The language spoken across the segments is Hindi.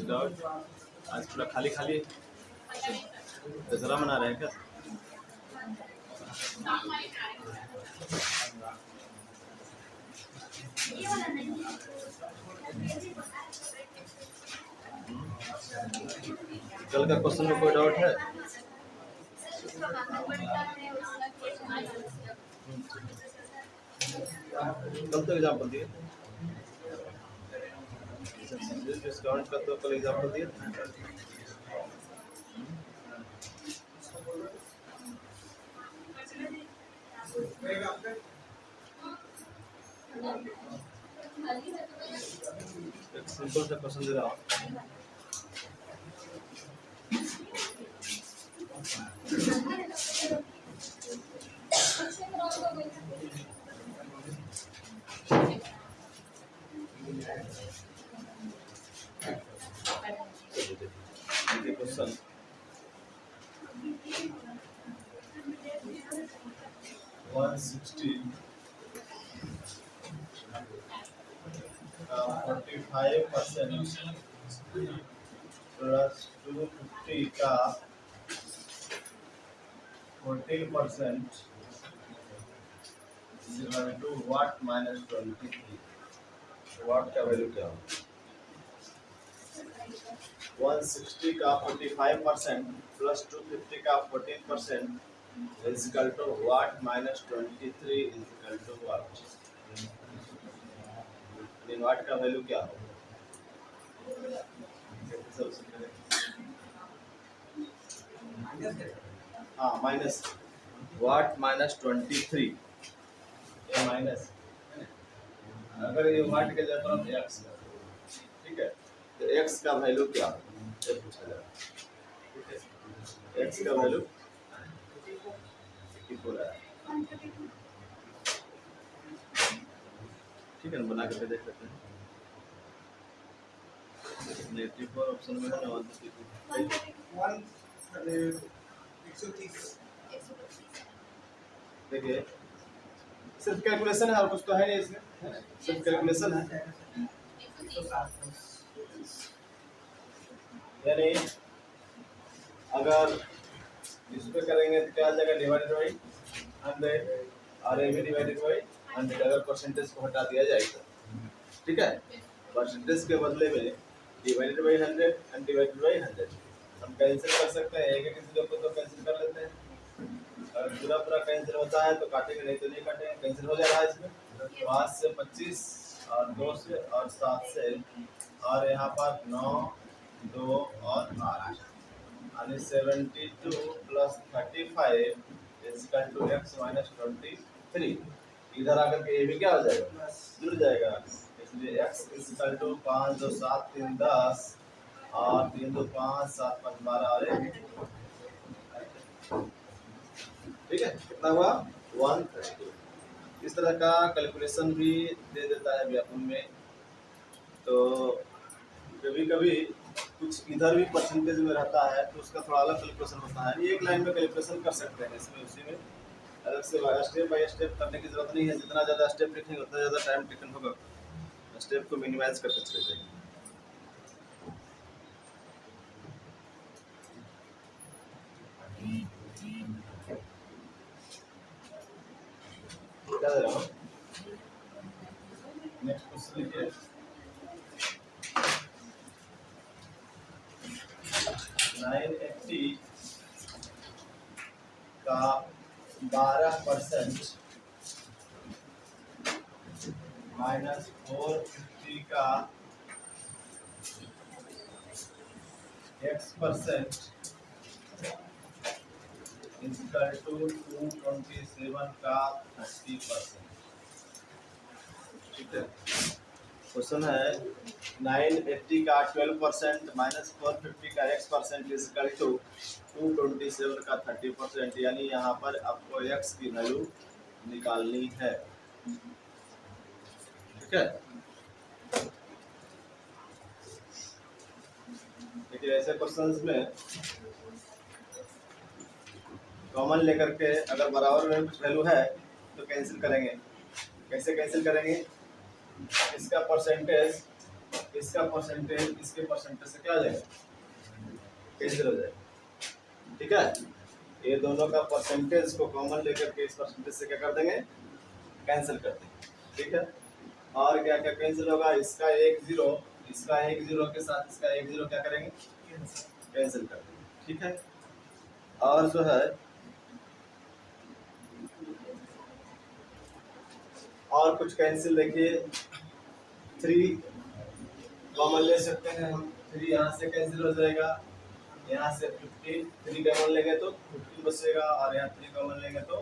डाउट। आज पूरा खाली खाली दशहरा मना रहे हैं क्या? कल का क्वेश्चन में कोई डाउट है? कल तो एग्जाम्पल दिए डिस्काउंट का, तो कल एग्जाम्पल दिए एक सिंपल सा क्वेश्चन दे रहा हूँ। क्वेश्चन 160 45% प्लस 250 का 14% टू वाट माइनस 23। वाट का वैल्यू क्या हो? 160 का 45% प्लस 250 का 14% is equal to what minus 23 is equal to what. What का वैल्यू क्या हो? हाँ, माइनस वाट माइनस 23 ये माइनस, अगर ये वाट के जगह पर एक्स, ठीक है, तो एक्स का वैल्यू क्या है ये पूछा जाएगा। ठीक है, एक्स का वैल्यू ठीक है, बना करके देख लेते हैं। नेगेटिव ऑप्शन में है ना 130। देखिए सिर्फ कैलकुलेशन है और कुछ तो है नहीं इसमें, सिर्फ कैलकुलेशन है। यानी अगर इस पे करेंगे तो क्या आ जाएगा, डिवाइडेड बाई 100 और ये भी डिवाइडेड बाई 100। अगर परसेंटेज को हटा दिया जाए तो ठीक है, परसेंटेज के बदले में divided by 100 and divided by 100 हम कैंसिल कर सकते हैं। एक किसी को तो कैंसिल कर लेते हैं, अगर पूरा पूरा कैंसिल होता है तो काटेंगे, नहीं तो नहीं काटेंगे। कैंसिल हो जा रहा है इसमें 5 से 25 और 2 से और 7 से, और यहाँ पर 9 2 और 8 यानी 72 plus 35 equal to x minus 23। इधर आकर के ये भी क्या हो जाएगा, जुड़ जाएगा। इसलिए एक्स इक्वल टू 5 2 7 3 10 और 3 2 5 7 5 12 और 1। ठीक है, कितना हुआ 132। इस तरह का कैलकुलेशन भी दे देता है व्यापन में। तो कभी कभी कुछ इधर भी परसेंटेज में रहता है तो उसका थोड़ा अलग कैलकुलेशन होता है। एक लाइन में कैलकुलेशन कर सकते हैं, इसमें उसी में अलग से स्टेप बाय स्टेप करने की जरूरत नहीं है। जितना ज़्यादा स्टेप लिखेंगे उतना ज़्यादा टाइम टेकन होगा, स्टेप को मिनिमाइज करके चले जाएंगे। क्या दे रहा हूँ, नेक्स्ट क्वेश्चन लिखिए। 980 का 12% माइनस 450 का x% इक्वल टू 227 का 30%। ठीक है, क्वेश्चन है 980 का 12% माइनस 450 का x% इक्वल टू 227 का 30%। यानी यहाँ पर आपको x की वैल्यू निकालनी है। ठीक है, देखिए ऐसे क्वेश्चंस में कॉमन लेकर के अगर बराबर में कुछ वैल्यू है तो कैंसिल करेंगे। कैसे कैंसिल करेंगे, इसका परसेंटेज इसका परसेंटेज इसके परसेंटेज से क्या आ जाएगा, कैंसिल हो जाएगा। ठीक है, ये दोनों का परसेंटेज को कॉमन लेकर के इस परसेंटेज से क्या कर देंगे, कैंसिल कर देंगे। ठीक है, और क्या क्या कैंसिल होगा, इसका एक जीरो, इसका एक जीरो के साथ इसका एक जीरो क्या करेंगे, कैंसिल कर देंगे। ठीक है, और जो है और कुछ कैंसिल, देखिए 3 कॉमन ले सकते हैं हम, 3 यहाँ से कैंसिल हो जाएगा, यहाँ से 15, 3 कॉमन लेंगे तो 15 बचेगा, और यहाँ 3 कॉमन लेंगे तो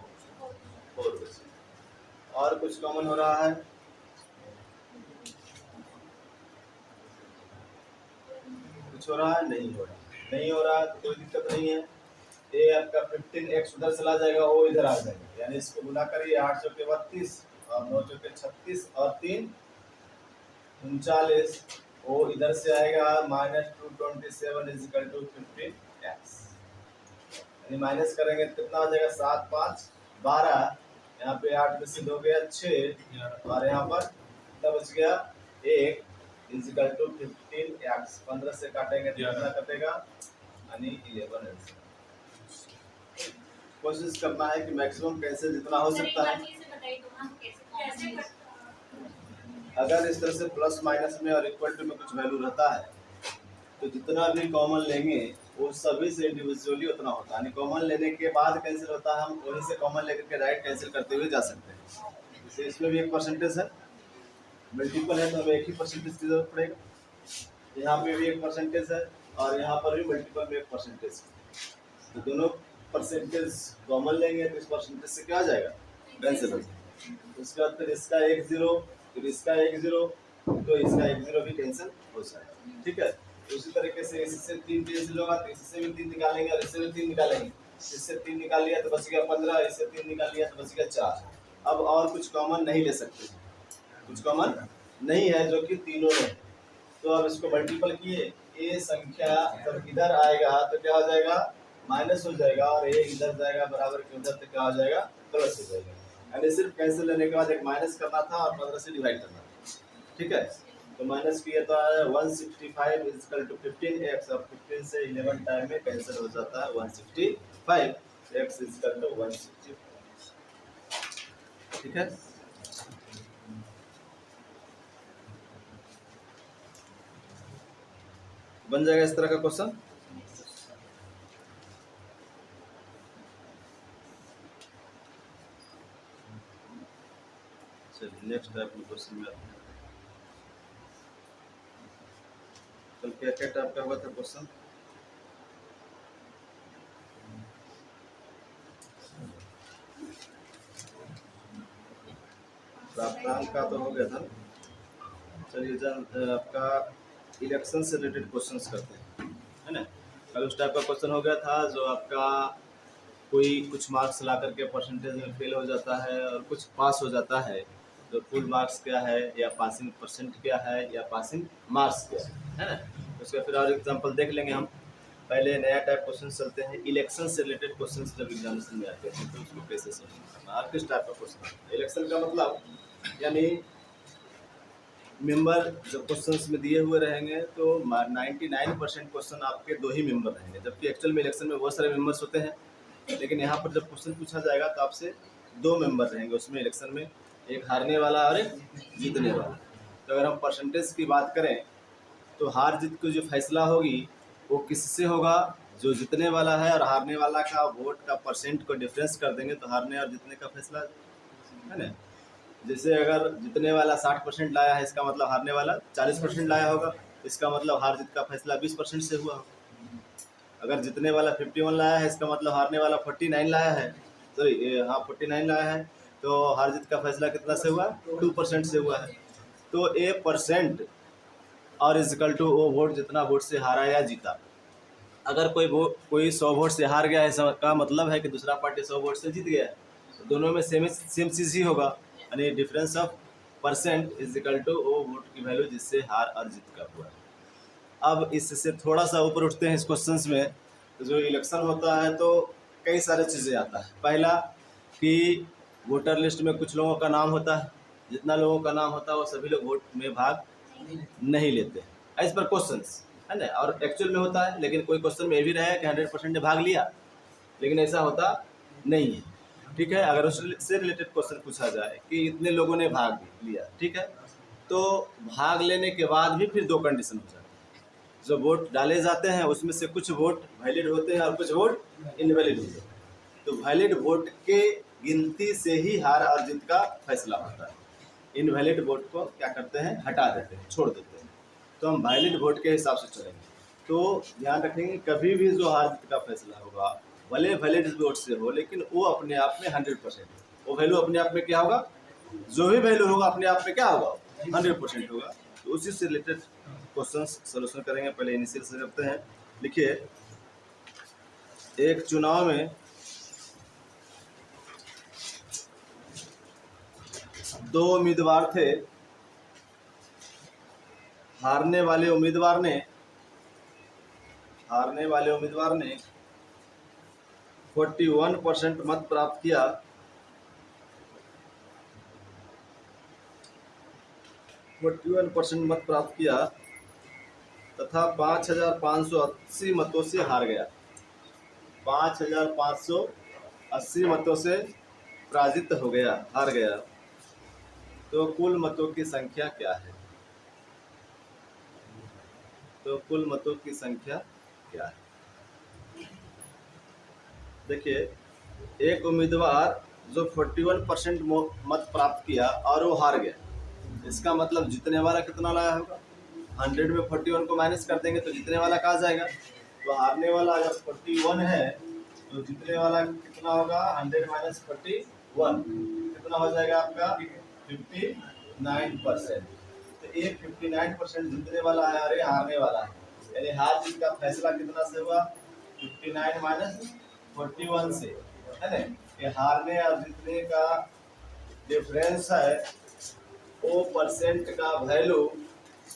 4 बचेगा। और कुछ कॉमन हो रहा है, कुछ हो रहा है, नहीं हो रहा, नहीं हो रहा तो कोई दिक्कत नहीं है। ये आपका 15x उधर चला जाएगा, वो इधर आ जाएगा, यानी इसको गुना करिए 8 चौके 32 और 9 चौके 36 और 3 39, वो इधर से आएगा -227 इजिकल टू 15x, यानी माइनस करेंगे तो कितना आ जाएगा, 7 5 12, यहाँ पे 8 में से 2 गया 6 और यहाँ पर कितना बच गया 1 इजिकल टू 15x, 15 से काटेंगे तो कितना कटेगा, यानी 11। कोशिश करना है कि मैक्सिमम कैंसिल जितना हो सकता है। अगर इस तरह से प्लस माइनस में और इक्वल टू में कुछ वैल्यू रहता है तो जितना भी कॉमन लेंगे वो सभी से इंडिविजुअली उतना होता है, यानी कॉमन लेने के बाद कैंसिल होता है, हम वहीं से कॉमन लेकर के डायरेक्ट कैंसिल करते हुए जा सकते हैं। जैसे इसमें भी एक परसेंटेज है, मल्टीपल है तो हमें एक ही परसेंटेज की जरूरत पड़ेगा, यहाँ पे भी एक परसेंटेज है और यहाँ पर भी मल्टीपल में एक परसेंटेज, तो दोनों परसेंटेज कॉमन लेंगे तो इस परसेंटेज से क्या आ जाएगा, कैंसिल हो जाएगा। उसके बाद फिर इसका एक जीरो, फिर इसका एक जीरो, तो इसका एक जीरो भी कैंसिल हो जाएगा। ठीक है, उसी तरीके से इससे 3 कैंसिल होगा तो इससे भी 3 निकालेंगे और इससे भी 3 निकालेंगे, इससे 3 निकाल लिया तो बच गया 15, इससे 3 निकाल लिया तो बच गया 4। अब और कुछ कॉमन नहीं ले सकते, कुछ कॉमन नहीं है जो कि तीनों में, तो अब इसको मल्टीपल किए, ये संख्या जब इधर आएगा तो क्या हो जाएगा, माइनस हो जाएगा, और ये इधर जाएगा बराबर के उधर तो क्या हो जाएगा, प्लस हो जाएगा। यानी सिर्फ कैंसिल लेने के बाद एक माइनस करना था और 15 से डिवाइड करना था। ठीक है, तो माइनस किया तो आया 165 इक्वल टू 15x, और 15 से 11 टाइम में कैंसिल हो जाता है 165, x इक्वल टू 165। ठीक है, बन जाएगा इस तरह का क्वेश्चन। चलिए नेक्स्ट टाइप में क्वेश्चन में आते हैं। कल क्या क्या टाइप का हुआ था क्वेश्चन, प्राप्तांक का तो हो गया था। चलिए जब आपका इलेक्शन से रिलेटेड क्वेश्चंस करते हैं, है ना। कल उस टाइप का क्वेश्चन हो गया था जो आपका कोई कुछ मार्क्स ला करके परसेंटेज में फेल हो जाता है और कुछ पास हो जाता है, तो फुल मार्क्स क्या है या पासिंग परसेंट क्या है या पासिंग मार्क्स क्या है ना। उसका फिर और एग्जांपल देख लेंगे हम। पहले नया टाइप क्वेश्चन चलते हैं, इलेक्शन से रिलेटेड क्वेश्चन जब एग्जामिनेशन में आते हैं तो उसको कैसे सॉल्व करना और किस टाइप का क्वेश्चन। इलेक्शन का मतलब यानी मेंबर जब क्वेश्चंस में दिए हुए रहेंगे तो 99% क्वेश्चन आपके 2 ही मेंबर रहेंगे, जबकि एक्चुअल में इलेक्शन में बहुत सारे मेंबर्स होते हैं, लेकिन यहाँ पर जब क्वेश्चन पूछा जाएगा तो आपसे 2 मेंबर रहेंगे उसमें इलेक्शन में, एक हारने वाला और एक जीतने वाला। तो अगर हम परसेंटेज की बात करें तो हार जीत की जो फैसला होगी वो किससे होगा, जो जीतने वाला है और हारने वाला का वोट का परसेंट को डिफरेंस कर देंगे तो हारने और जीतने का फैसला है ना। जैसे अगर जीतने वाला 60% लाया है इसका मतलब हारने वाला 40% लाया होगा, इसका मतलब हार जीत का फैसला 20% से हुआ होगा। अगर जीतने वाला 51 लाया है इसका मतलब हारने वाला 49 लाया है, सॉरी हाँ 49 लाया है, तो हार जीत का फैसला कितना से हुआ, 2% से हुआ है। तो ए परसेंट और इजिकल टू वो वोट जितना वोट से हारा या जीता। अगर कोई 100 वोट से हार गया है इसका मतलब है कि दूसरा पार्टी 100 वोट से जीत गया है, तो दोनों में सेम चीज़ ही होगा, यानी difference of percent equal to वो वोट की वैल्यू जिससे हार और जीत का हुआ। अब इससे थोड़ा सा ऊपर उठते हैं इस क्वेश्चंस में, तो जो इलेक्शन होता है तो कई सारे चीज़ें आता है। पहला कि वोटर लिस्ट में कुछ लोगों का नाम होता है, जितना लोगों का नाम होता है वो सभी लोग वोट में भाग नहीं लेते एज पर क्वेश्चंस, है ना। और एक्चुअल में होता है, लेकिन कोई क्वेश्चन में ये भी रहे कि 100% ने भाग लिया, लेकिन ऐसा होता नहीं है। ठीक है, अगर उससे रिलेटेड क्वेश्चन पूछा जाए कि इतने लोगों ने भाग लिया, ठीक है, तो भाग लेने के बाद भी फिर दो कंडीशन हो जाती है। जो वोट डाले जाते हैं उसमें से कुछ वोट वैलिड होते हैं और कुछ वोट इनवैलिड होते हैं। तो वैलिड वोट के गिनती से ही हार और जीत का फैसला होता है। इनवैलिड वोट को क्या करते हैं, हटा देते हैं, छोड़ देते हैं। तो हम वैलिड वोट के हिसाब से चलेंगे। तो ध्यान रखेंगे, कभी भी जो हार जीत का फैसला होगा भले वैलिड वोट से हो, लेकिन वो अपने आप में 100%, वो वैल्यू अपने आप में क्या होगा, जो भी वैल्यू होगा अपने आप में क्या होगा, 100% होगा। तो उसी से रिलेटेड क्वेश्चन सोल्यूशन करेंगे। पहले इनिशियल से करते हैं। लिखिए, एक चुनाव में दो उम्मीदवार थे। हारने वाले उम्मीदवार ने 41% मत प्राप्त किया। 41% मत प्राप्त किया तथा 5,580 मतों से हार गया। 5,580 मतों से पराजित हो गया, हार गया। तो कुल मतों की संख्या क्या है? तो कुल मतों की संख्या क्या है? देखिए, एक उम्मीदवार जो 41% मत प्राप्त किया और वो हार गया, इसका मतलब जीतने वाला कितना लाया होगा? 100 में 41 को माइनस कर देंगे तो जीतने वाला कहाँ जाएगा? तो हारने वाला अगर 41 है तो जीतने वाला कितना होगा? 100 माइनस 41 कितना हो जाएगा आपका? 59%। तो एक 59% जीतने वाला है और ये हारने वाला है, यानी हार जीत का फैसला कितना से हुआ? 59 माइनस 41 से, है ना। ये हारने और जीतने का डिफरेंस है, वो परसेंट का वैल्यू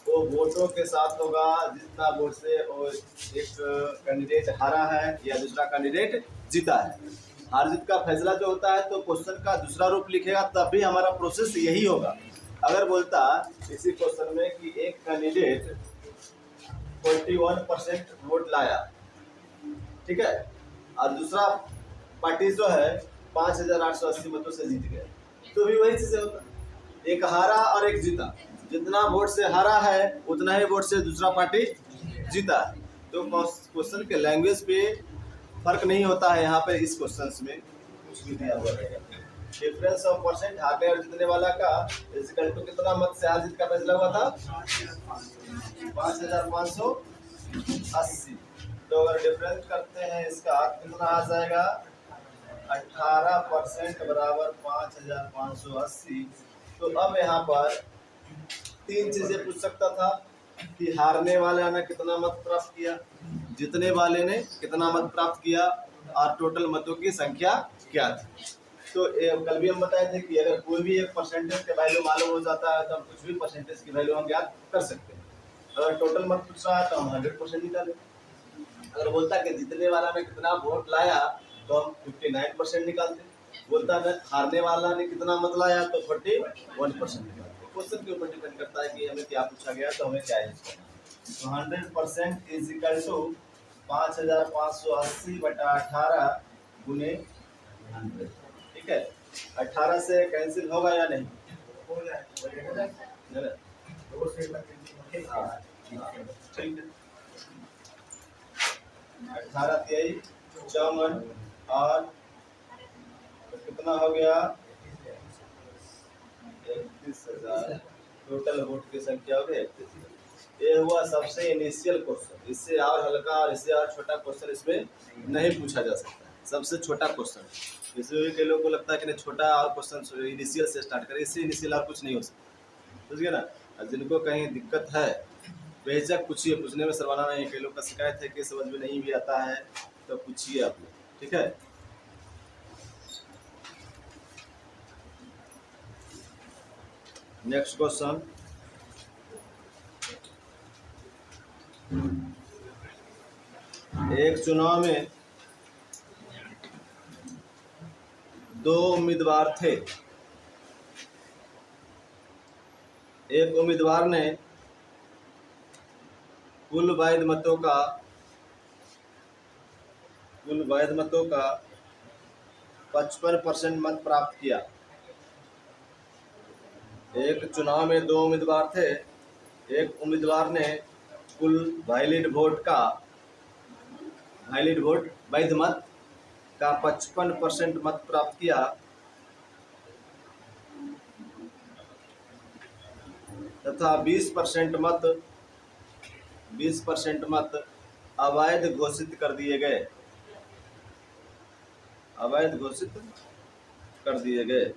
वो वोटों के साथ होगा। जितना वोट से वो एक कैंडिडेट हारा है या दूसरा कैंडिडेट जीता है। हार जीत का फैसला जो होता है, तो क्वेश्चन का दूसरा रूप लिखेगा तब भी हमारा प्रोसेस यही होगा। अगर बोलता इसी क्वेश्चन में कि एक कैंडिडेट 41% वोट लाया, ठीक है, और दूसरा पार्टी जो है 5,880 मतों से जीत गया, तो भी वही चीजें होता, एक हारा और एक जीता। जितना वोट से हारा है उतना ही वोट से दूसरा पार्टी जीता है। तो क्वेश्चन के लैंग्वेज पे फर्क नहीं होता है। यहाँ पे इस क्वेश्चन में कुछ भी दिया हुआ रहेगा। डिफरेंस ऑफ परसेंट हारने और जीतने वाला का इक्वल टू कितना मत से हार जीत का फैसला हुआ था? 5,580। तो अगर डिफरेंस करते हैं इसका कितना आ जाएगा? 18% बराबर 5,580। तो अब यहाँ पर तीन चीजें पूछ सकता था कि हारने वाले ने कितना मत प्राप्त किया, जीतने वाले ने कितना मत प्राप्त किया, और टोटल मतों की संख्या क्या थी। तो कल भी हम बताए थे कि अगर कोई भी एक परसेंटेज का वैल्यू मालूम हो जाता है तो हम कुछ भी परसेंटेज की वैल्यू हम ज्ञात कर सकते हैं। अगर टोटल मत पूछ रहा है तो हम 100% निकालें। अगर बोलता कि जीतने वाला ने कितना वोट लाया तो हम 59% निकालते। बोलता है हारने वाला ने कितना मत लाया तो 41% निकालते। क्वेश्चन के ऊपर डिपेंड करता है कि हमें क्या पूछा गया तो हमें क्या यूज करना है। तो 100% इज इक्वल टू 5,580 बटा 18 गुने 100। ठीक है, 18 से कैंसिल होगा या नहीं? हो जाएगा। ठीक है, 18 23 54 और तो कितना हो गया? 31,000। टोटल वोट की संख्या हो गई 31,000। ये हुआ सबसे इनिशियल क्वेश्चन। इससे और हल्का और इससे और छोटा क्वेश्चन इसमें नहीं पूछा जा सकता है। सबसे छोटा क्वेश्चन। इसमें भी कई लोगों को लगता है कि नहीं छोटा और क्वेश्चन इनिशियल से स्टार्ट करें, इससे इनिशियल और कुछ नहीं हो सकता। समझ गए ना। और जिनको कहीं दिक्कत है बेहिचक पूछिए, पूछने में शर्माना नहीं। कई लोग का शिकायत है कि समझ में नहीं भी आता है तो पूछिए आप लोग, ठीक है। नेक्स्ट क्वेश्चन, एक चुनाव में दो उम्मीदवार थे। एक उम्मीदवार ने कुल वैध मतों का 55% मत प्राप्त किया। एक चुनाव में 2 उम्मीदवार थे। एक उम्मीदवार ने कुल वैध मत का 55% मत प्राप्त किया तथा 20% मत अवैध घोषित कर दिए गए।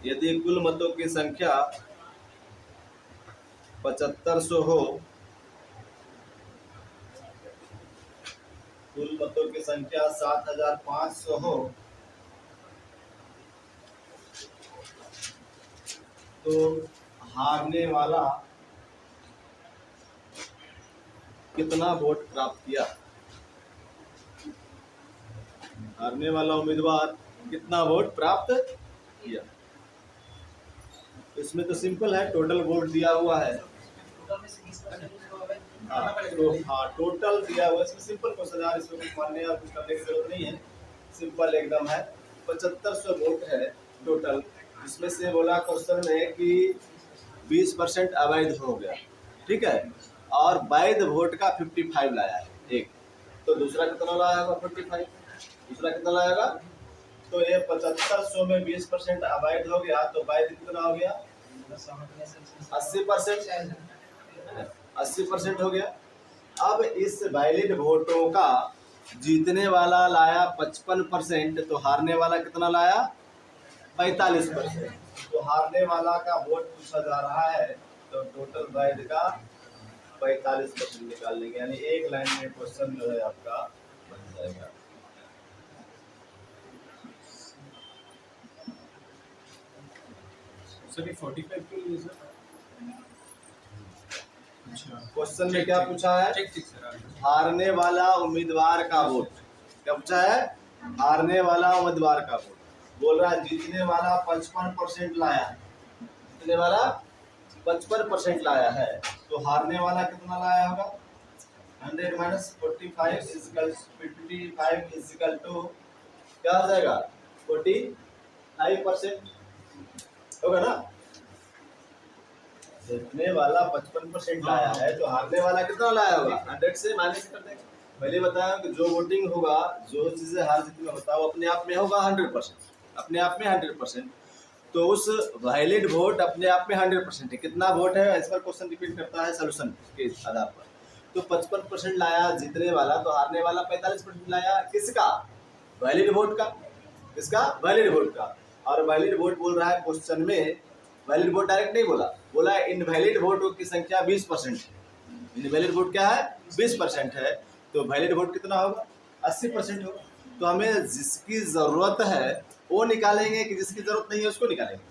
यदि कुल मतों की संख्या 7500 हो, कुल मतों की संख्या 7500 हो, तो हारने वाला कितना वोट प्राप्त किया? हारने वाला उम्मीदवार कितना वोट प्राप्त किया? इसमें तो सिंपल है, टोटल वोट दिया हुआ है। टोटल दिया हुआ है। इसमें सिंपल क्वेश्चन यार, इसमें कुछ मानने या कुछ करने की जरूरत नहीं है, सिंपल एकदम है। 7500 वोट है टोटल। इसमें से बोला क्वेश्चन में कि 20% अवैध हो गया, ठीक है, और वैध वोट का 55 लाया है एक, तो दूसरा कितना लाया होगा? 45। दूसरा कितना लाएगा? तो ये 7500 में 20% अवैध हो गया, तो वैध कितना हो गया? 80%। 80% हो गया। अब इस वैलिड वोटों का जीतने वाला लाया 55%, तो हारने वाला कितना लाया? 45%। तो हारने वाला का वोट पूछा जा रहा है, तो टोटल वैध का 45% निकाल लेंगे, यानी एक लाइन में क्वेश्चन जो है आपका बन जाएगा। सर 45 के लिए सर क्वेश्चन में क्या पूछा है? हारने वाला उम्मीदवार का वोट। क्या पूछा है? हारने वाला उम्मीदवार का वोट। बोल रहा है जीतने वाला 55% लाया है, जीतने वाला 55% लाया है, तो हारने वाला कितना लाया होगा? 100 माइनस 45 इजिकल टू क्या हो जाएगा? 45% होगा ना। जीतने वाला 55% लाया है, तो हारने वाला कितना लाया होगा? 100 से माइनस कर देंगे। पहले बताया कि जो वोटिंग होगा, जो चीजें हार जीत में होता है, वो अपने आप में होगा 100%, अपने आप में 100%। तो उस वैलिड वोट अपने आप में 100% है। कितना वोट है इस पर क्वेश्चन डिपेंड करता है सोल्यूशन के आधार पर। तो 55% लाया जीतने वाला, तो हारने वाला 45% लाया। किसका? वैलिड वोट का। किसका? वैलिड वोट का। और वैलिड वोट बोल रहा है क्वेश्चन में, वैलिड वोट डायरेक्ट नहीं बोला, बोला इनवैलिड वोटों की संख्या 20% है। इनवैलिड वोट क्या है? 20% है। तो वैलिड वोट कितना होगा? 80% होगा। तो हमें जिसकी जरूरत है वो निकालेंगे, कि जिसकी जरूरत नहीं है उसको निकालेंगे।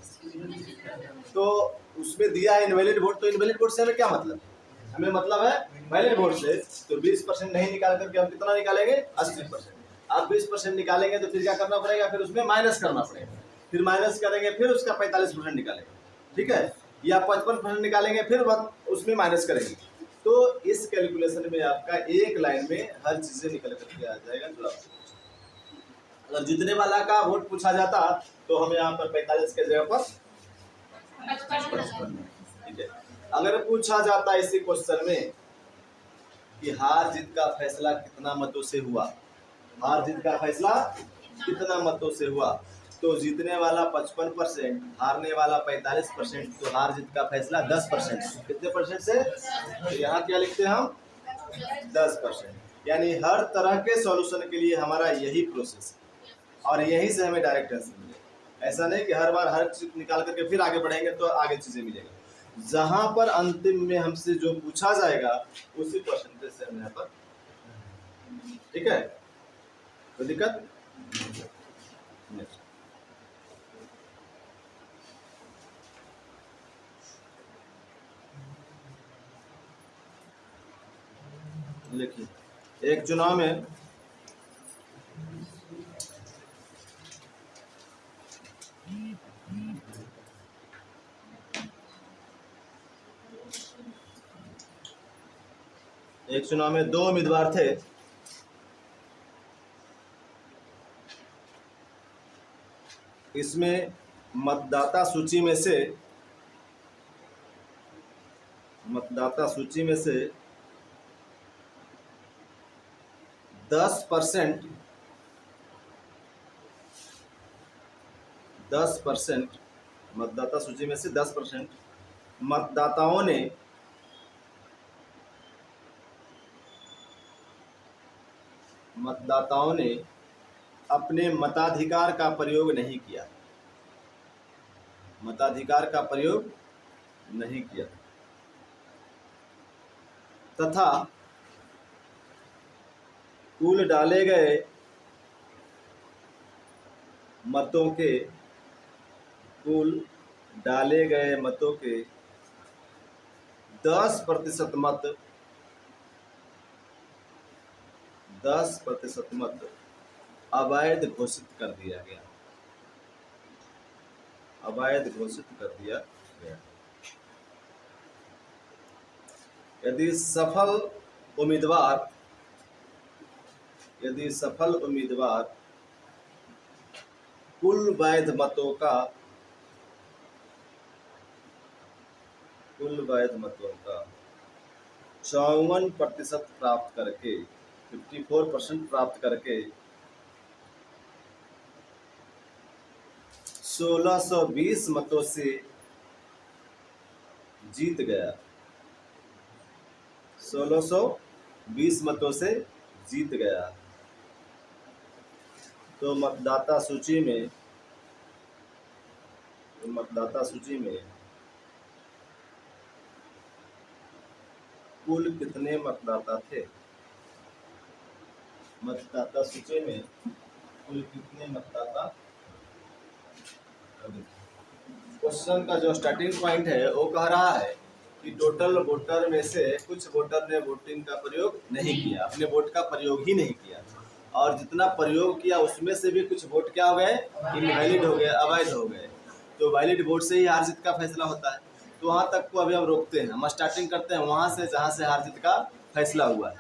तो उसमें दिया है इनवैलिड वोट, तो इनवैलिड वोट से हमें क्या मतलब? हमें मतलब है वैलिड वोट से। तो 20% नहीं निकाल करके हम कितना निकालेंगे? 80%। आप 20% निकालेंगे तो फिर क्या करना पड़ेगा? फिर उसमें माइनस करना पड़ेगा। फिर माइनस करेंगे, फिर उसका 45% निकालेंगे, ठीक है, या 55% निकालेंगे, फिर उसमें माइनस करेंगे। तो इस कैलकुलेशन में आपका एक लाइन में हर चीजें निकल करके आ जाएगा। जो अगर जीतने वाला का वोट पूछा जाता तो हमें यहाँ पर 45 के जगह पर 55, ठीक है। अगर पूछा जाता इसी क्वेश्चन में कि हार जीत का फैसला कितना मतों से हुआ, हार जीत का फैसला कितना मतों से हुआ, तो जीतने वाला 55%, हारने वाला 45%, तो हार जीत का फैसला 10%। कितने परसेंट से? तो यहाँ क्या लिखते हैं हम? 10%। यानी हर तरह के सॉल्यूशन के लिए हमारा यही प्रोसेस है, और यहीं से हमें डायरेक्ट आंसर मिलेगा। ऐसा नहीं कि हर बार हर चीज निकाल करके फिर आगे बढ़ेंगे तो आगे चीजें मिलेगी। जहां पर अंतिम में हमसे जो पूछा जाएगा उसी परसेंटेज से हम यहाँ पर, ठीक है, कोई दिक्कत? देखिए, एक चुनाव में एक चुनाव में 2 उम्मीदवार थे। इसमें मतदाता सूची में से 10% मतदाता सूची में से 10% मतदाताओं ने अपने मताधिकार का प्रयोग नहीं किया तथा कुल डाले गए मतों के 10% मत अवैध घोषित कर दिया गया। यदि सफल उम्मीदवार कुल वैध मतों का 54% प्राप्त करके 54% प्राप्त करके 1620 मतों से जीत गया 1620 मतों से जीत गया तो मतदाता सूची में कुल कितने मतदाता थे? क्वेश्चन का जो स्टार्टिंग पॉइंट है वो कह रहा है कि टोटल वोटर में से कुछ वोटर ने वोटिंग का प्रयोग नहीं किया, अपने वोट का प्रयोग ही नहीं किया, और जितना प्रयोग किया उसमें से भी कुछ वोट क्या हो गए, इनवैलिड हो गए, अवैध हो गए। तो वैलिड वोट से ही हार जीत का फैसला होता है। तो वहाँ तक को अभी हम रोकते हैं, हम स्टार्टिंग करते हैं वहाँ से जहाँ से हार जीत का फैसला हुआ है।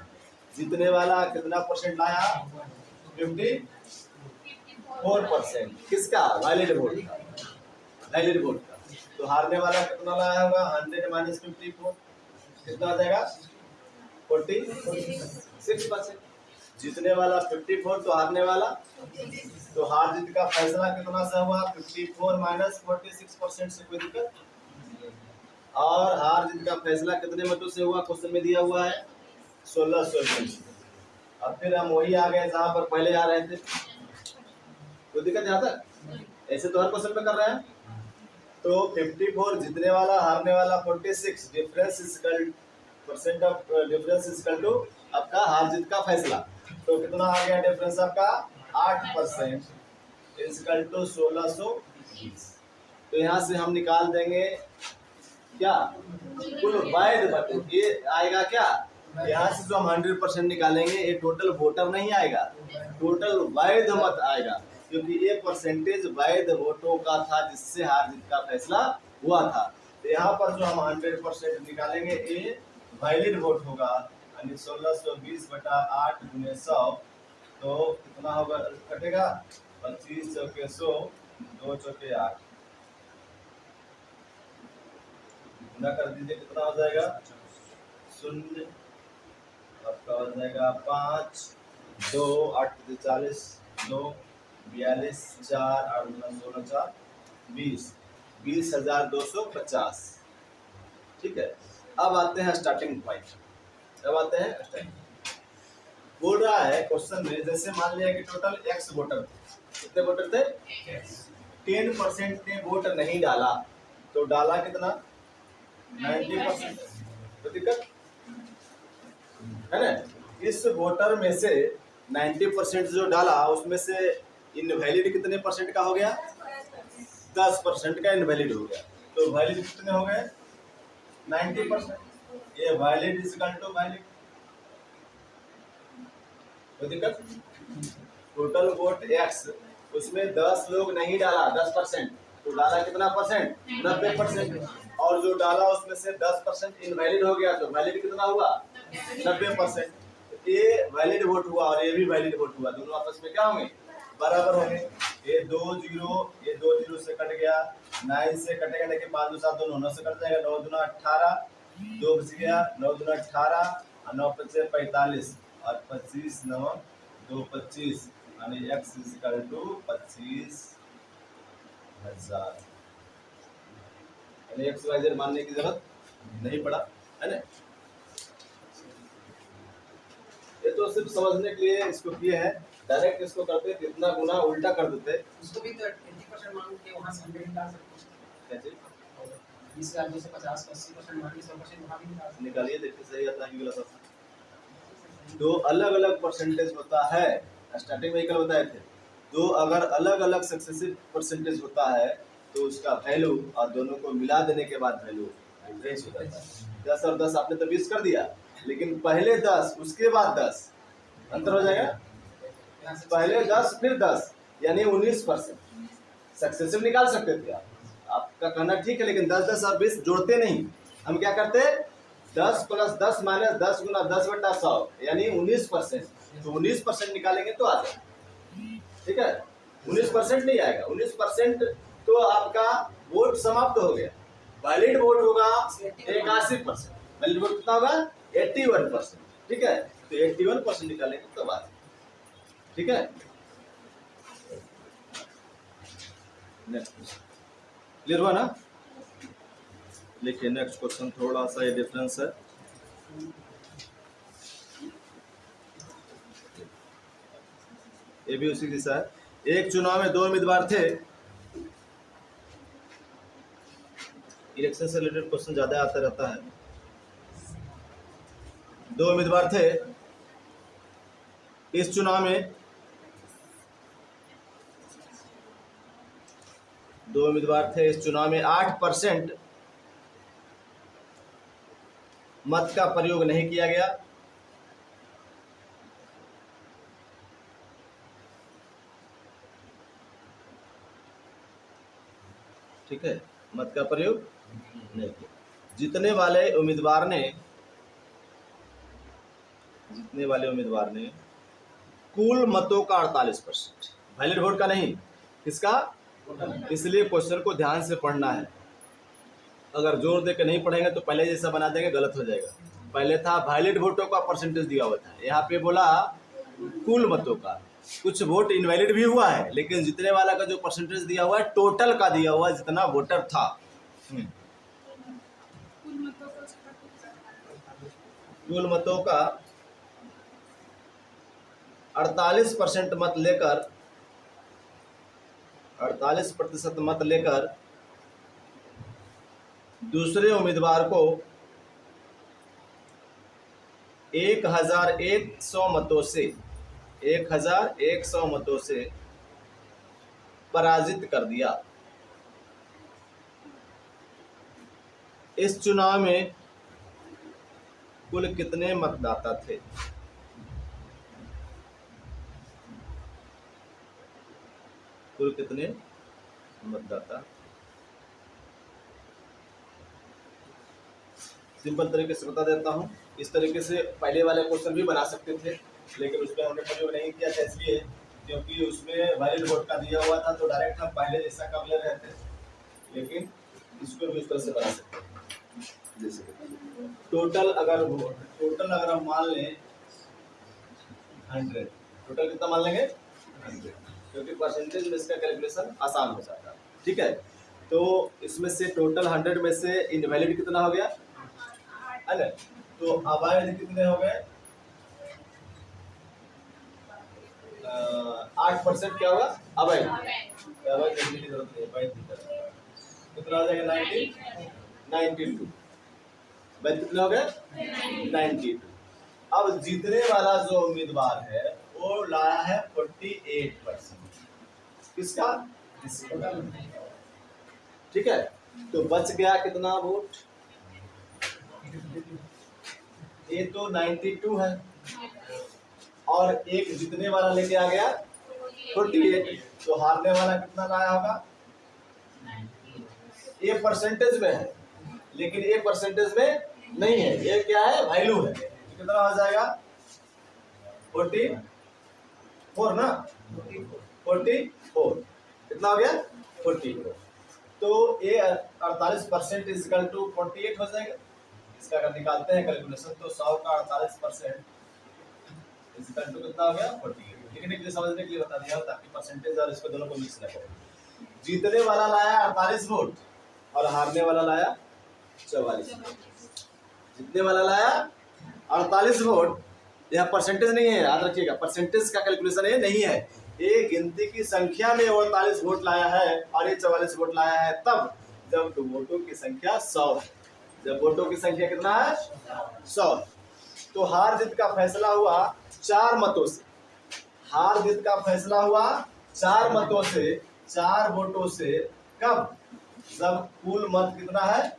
जीतने वाला कितना परसेंट लाया? 54%। किसका? वैलिड वोट का। तो हारने वाला कितना लाया होगा? 100 - 54 कितना आ जाएगा? 46%। जीतने वाला 54 तो हारने वाला, तो हार जीत का फैसला कितना से हुआ? 54 - 46% से। कोई दिक्कत? और हार जीत का फैसला कितने मतों से हुआ? क्वेश्चन में दिया हुआ है 1620। अब फिर हम वही आ गए जहाँ पर पहले आ रहे थे। कोई दिक्कत यहाँ तक? ऐसे तो हर क्वेश्चन में कर रहे हैं। तो 54 जीतने वाला, हारने वाला 46, डिफरेंस इक्वल टू आपका हार जीत का फैसला। तो कितना आ गया डिफरेंस आपका? 8% इक्वल टू 1620। तो यहाँ से हम निकाल देंगे क्या? कुल वैध मत। ये आएगा क्या? यहाँ से जो हम 100% निकालेंगे ये टोटल वोटर नहीं आएगा, टोटल वैध मत आएगा, क्योंकि ये परसेंटेज वैध वोटों का था जिससे हार जीत का फैसला हुआ था। तो यहाँ पर जो हम 100% निकालेंगे ये वैलिड वोट होगा, यानी 1620/8 × 100। तो कितना होगा? कटेगा 25 चौके 100, 2 चौके 8 गुना कर दीजिए। कितना हो जाएगा? 0 आपका हो जाएगा 5, 2, 8 × 40, 2, 42, 4, 8 × 16, 4, 20, 20,250। ठीक है। अब आते हैं स्टार्टिंग पॉइंट। बोल रहा है क्वेश्चन में, जैसे मान लिया कि टोटल x वोटर थे। कितने वोटर थे? 10% ने वोट नहीं डाला, तो डाला कितना? 90%। तो दिक्कत है ना? इस वोटर में से 90% जो डाला उसमें से इनवैलिड कितने परसेंट का हो गया? 10% का इनवैलिड हो गया। तो वैलिड कितने हो गए? 90%। ये वैलिड इक्वल टू वैलिड। तो दिक्कत? टोटल वोट x, उसमें 10 लोग नहीं डाला, 10%, तो डाला कितना परसेंट? 90%। और जो डाला उसमें से 10% इनवैलिड हो गया, तो वैलिड कितना हुआ 90%। ये वैलिड वोट हुआ और ये भी वैलिड वोट हुआ, दोनों आपस में क्या होंगे बराबर होंगे। ये 2 जीरो से कट गया, 9 से कटेगा, देखिए 5 2 7 दोनों 9 से कट जाएगा, 9 दूना 18, 2 बच गया, 9 दूना 18 और 9 पचे 45 और 25 9 2 25 यानी x इक्वल टू 25,000। यानी एक्स वाई जेड मानने की जरूरत नहीं पड़ा, है ना। ये तो सिर्फ समझने के लिए इसको किए हैं, डायरेक्ट इसको करते कितना गुना उल्टा कर देते। उसको भी तो 80% मान के वहां से 100 निकाल सकते हैं। कैसे 20,000 से 50 का 80% मान के 100% वहां भी निकाल सकते निकालिए, देखिए सही आता है कि गलत आता है। दो अलग अलग परसेंटेज होता है, स्टार्टिंग में कल बताए थे, दो अगर अलग अलग सक्सेसिव परसेंटेज होता है तो उसका वैल्यू और दोनों को मिला देने के बाद वैल्यू डिफरेंस हो जाता है। 10 और 10 आपने तो 20 कर दिया, लेकिन पहले 10 उसके बाद 10 अंतर हो जाएगा। हैं। पहले 10 फिर 10 यानी 19% सक्सेसिव निकाल सकते थे आप। आपका कहना ठीक है, लेकिन 10 10 और 20 जोड़ते नहीं, हम क्या करते 10 + 10 - 10 × 10/100 यानी 19%। तो 19% निकालेंगे तो आ जाएगा, ठीक है। 19% नहीं आएगा, 19% तो आपका वोट समाप्त हो गया। वैलिड वोट होगा 81%, वैलिड वोट कितना होगा 81%, ठीक है। तो 81% निकालेंगे तो बात, ठीक है। नेक्स्ट क्लियर हुआ ना। लिखिए नेक्स्ट क्वेश्चन, थोड़ा सा ये डिफरेंस है। ये भी उसी दिशा है। एक चुनाव में 2 उम्मीदवार थे, इलेक्शन से रिलेटेड क्वेश्चन ज्यादा आता रहता है। 2 उम्मीदवार थे इस चुनाव में, 2 उम्मीदवार थे इस चुनाव में 8% मत का प्रयोग नहीं किया गया। ठीक है, मत का प्रयोग नहीं किया। जीतने वाले उम्मीदवार ने कुल मतों का 48%, वैलिड वोट का नहीं, किसका, इसलिए क्वेश्चन को ध्यान से पढ़ना है। अगर जोर दे के नहीं पढ़ेंगे तो पहले जैसा बना देंगे, गलत हो जाएगा। पहले था वैलिड वोटों का परसेंटेज दिया हुआ था, यहाँ पे बोला कुल मतों का। कुछ वोट इनवैलिड भी हुआ है, लेकिन जीतने वाला का जो परसेंटेज दिया हुआ है टोटल का दिया हुआ है, जितना वोटर था। कुल मतों का 48% मत लेकर, 48% मत लेकर दूसरे उम्मीदवार को 1100 मतों से 1100 मतों से पराजित कर दिया। इस चुनाव में कुल कितने मतदाता थे? कुल कितने मतदाता? सिंपल तरीके से बता देता हूँ। इस तरीके से पहले वाले क्वेश्चन भी बना सकते थे, लेकिन उसमें हमने प्रयोग नहीं किया था, इसलिए क्योंकि उसमें वैलिड वोट का दिया हुआ था, तो डायरेक्ट हम पहले जैसा कर ले रहे थे। लेकिन इसको भी उस तरह से बना सकते हैं, जैसे टोटल अगर हम मान लें 100, टोटल कितना मान लेंगे 100, क्योंकि परसेंटेज में इसका कैलकुलेशन आसान हो जाता है, ठीक है। तो इसमें से टोटल 100 में से इनवैलिड कितना हो गया, है ना। तो अवैध कितने हो गए, 8% क्या होगा अवैध। अवैध लिखने की जरूरत नहीं है, वैध कितना हो जाएगा 92। वैध कितना हो गया 92। अब जीतने वाला जो उम्मीदवार है वो लाया है 48%, किसका, ठीक है। तो बच गया कितना वोट, ये तो 92 है और एक जीतने वाला लेके आ गया 48, तो हारने वाला कितना लाया होगा, ये परसेंटेज में है, लेकिन ये परसेंटेज में नहीं है, ये क्या है, वैल्यू है। तो कितना हो जाएगा 44 ना, 44 कितना हो गया 44। तो ये 48% इजकल टू 48 हो जाएगा। इसका अगर निकालते हैं कैलकुलेशन तो 100 का 48% इजकल टू कितना हो गया 48। लिखने के लिए समझने के लिए बता दिया ताकि परसेंटेज और इसको दोनों को मिक्स न करें। जीतने वाला लाया 48 वोट और हारने वाला लाया 44 वोट। जीतने वाला लाया 48 वोट, यह परसेंटेज नहीं है, याद रखिएगा परसेंटेज का कैलकुलेशन ये नहीं है। ये गिनती की संख्या में 48 वोट लाया है और ये 44 वोट लाया है तब जब वोटों की संख्या 100 है। जब वोटों की संख्या कितना है 100। तो हार जीत का फैसला हुआ 4 मतों से। हार जीत का फैसला हुआ 4 मतों से, 4 वोटों से। कब? जब कुल मत कितना है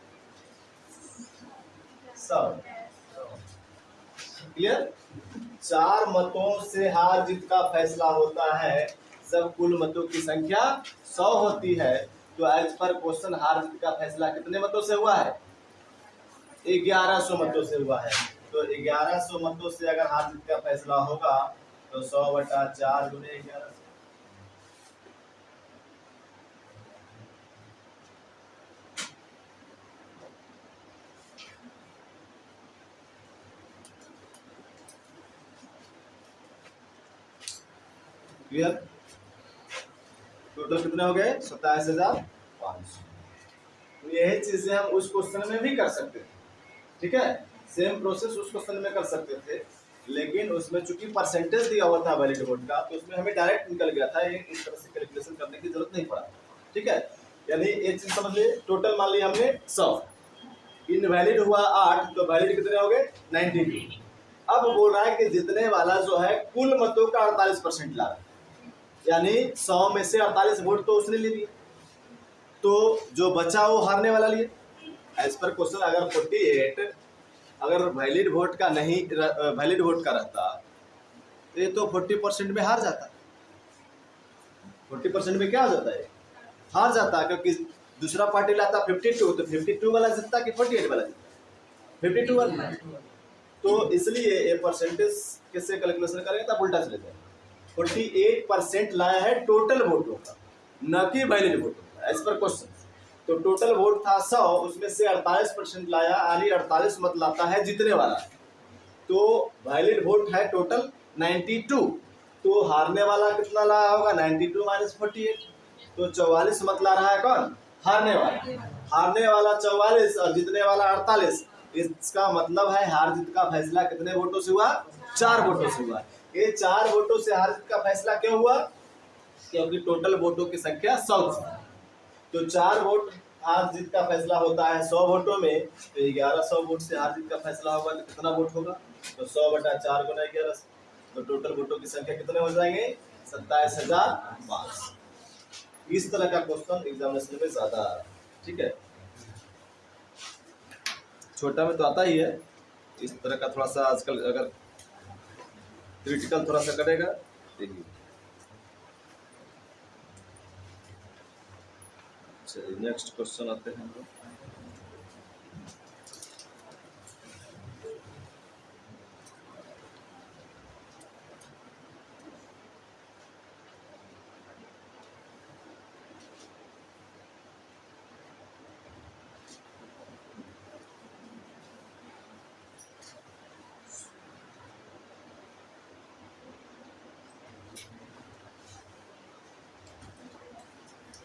100। क्लियर? 4 मतों से हार जीत का फैसला होता है जब कुल मतों की संख्या 100 होती है। तो एज पर क्वेश्चन हार जीत का फैसला कितने मतों से हुआ है? 1100 मतों से हुआ है। तो 1100 मतों से अगर हार जीत का फैसला होगा तो 100/4 × 1100। क्लियर? टोटल कितने हो गए 27,500। यही चीजें हम उस क्वेश्चन में भी कर सकते थे, ठीक है, सेम प्रोसेस उस क्वेश्चन में कर सकते थे, लेकिन उसमें चूंकि परसेंटेज दिया हुआ था वैलिड वोट का तो उसमें हमें डायरेक्ट निकल गया था, ये इस तरह से कैलकुलेशन करने की जरूरत नहीं पड़ा। ठीक है, यानी एक चीज समझ लिए, टोटल मान लिया हमने 100, इनवैलिड हुआ 8, तो वैलिड कितने हो गए 92। अब बोल रहा है कि जितने वाला जो है कुल मतों का 48% ला रहा है, यानी 100 में से 48 वोट तो उसने ले लिए, तो जो बचा वो हारने वाला लिए। एज पर क्वेश्चन अगर 48 अगर वैलिड वोट का नहीं, वैलिड वोट का रहता तो ये तो 40% में हार जाता। 40% में क्या हो जाता है, हार जाता, क्योंकि दूसरा पार्टी लाता 52, तो 52 वाला जीतता कि 48 वाला जीतता? 52 वाला। तो इसलिए ये परसेंटेज कैसे कैलकुलेशन करेंगे तब उल्टा चले जाएगा। 48% लाया है टोटल वोटों का, न कि वैलिड वोटों का, एज पर क्वेश्चन। तो टोटल वोट था 100, उसमें से 48% लाया, यानी 48 मत लाता है जीतने वाला। तो वैलिड वोट है टोटल 92, तो हारने वाला कितना लाया होगा 92 - 48, तो 44 मत ला रहा है कौन, हारने वाला। हारने वाला 44 और जीतने वाला 48, इसका मतलब है हार जीत का फैसला कितने वोटों से हुआ, 4 वोटों से हुआ। ये 4 वोटों से हार जीत का फैसला क्यों हुआ, क्योंकि टोटल वोटों की संख्या 100 थी। तो 4 वोट हार जीत का फैसला होता है 100 वोटों में, तो 1100 वोट से हार जीत का फैसला होगा तो कितना वोट होगा, तो 100/4 × 1100, तो टोटल वोटों की संख्या कितने हो जाएंगे 27,500। इस तरह का क्वेश्चन एग्जामिनेशन में ज्यादा आ रहा है। ठीक है, छोटा में तो आता ही है, इस तरह का थोड़ा सा आजकल अगर क्रिटिकल थोड़ा सा करेगा। देखिए चलिए नेक्स्ट क्वेश्चन आते हैं हम लोग।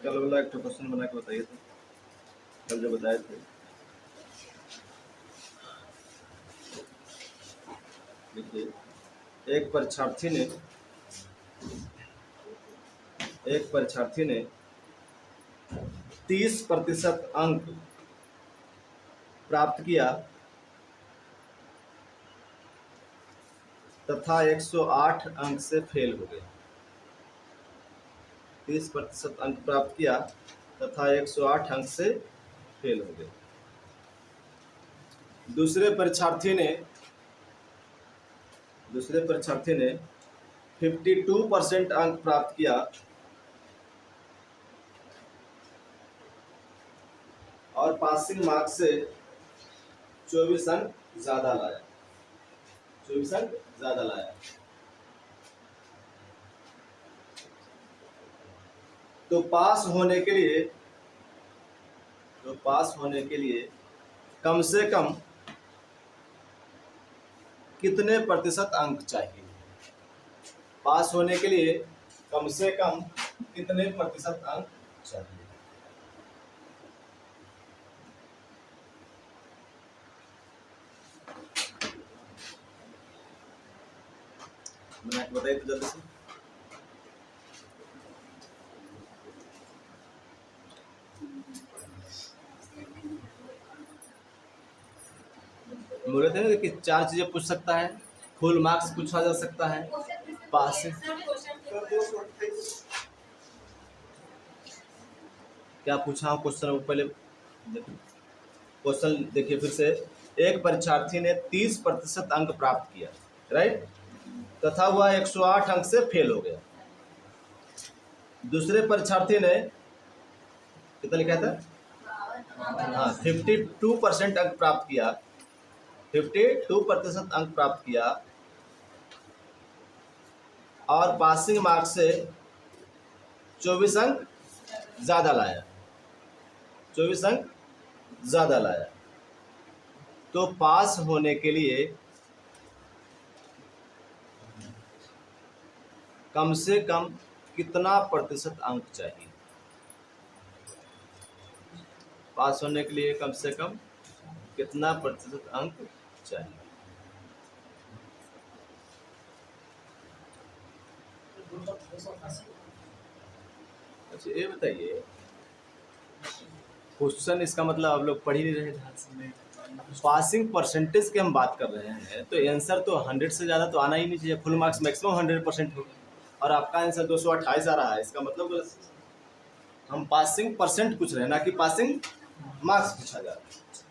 कल वाला एक क्वेश्चन बना के बताइए थे, कल जो बताए थे। देखिए, एक परीक्षार्थी ने 30% अंक प्राप्त किया तथा 108 अंक से फेल हो गया। 30% अंक प्राप्त किया तथा 108 अंक से फेल हो गए। दूसरे परीक्षार्थी ने 52% अंक प्राप्त किया और पासिंग मार्क्स से 24 अंक ज्यादा लाया, 24 अंक ज्यादा लाया। तो पास होने के लिए कम से कम कितने प्रतिशत अंक चाहिए? पास होने के लिए कम से कम कितने प्रतिशत अंक चाहिए? बताइए तो जल्दी से। बोले थे ना कि 4 चीजें पूछ सकता है, फुल मार्क्स पूछा जा सकता है, पास से क्या पूछा क्वेश्चन पहले देखो। क्वेश्चन देखिए फिर से। एक परीक्षार्थी ने 30% अंक प्राप्त किया, राइट, तथा वह 108 अंक से फेल हो गया। दूसरे परीक्षार्थी ने कितना लिखा था? हाँ, 52% अंक प्राप्त किया, 52% अंक प्राप्त किया और पासिंग मार्क्स से 24 अंक ज्यादा लाया, 24 अंक ज्यादा लाया। तो पास होने के लिए कम से कम कितना प्रतिशत अंक चाहिए? पास होने के लिए कम से कम कितना प्रतिशत अंक चाहिए? अच्छा ये बताइए, क्वेश्चन इसका मतलब आप लोग पढ़ ही नहीं रहे थे। पासिंग परसेंटेज की हम बात कर रहे हैं तो आंसर तो 100 से ज़्यादा तो आना ही नहीं चाहिए। फुल मार्क्स मैक्सिमम 100% हो और आपका आंसर 228 आ रहा है। इसका मतलब हम पासिंग परसेंट पूछ रहे हैं, ना कि पासिंग मार्क्स पूछा जा रहा है।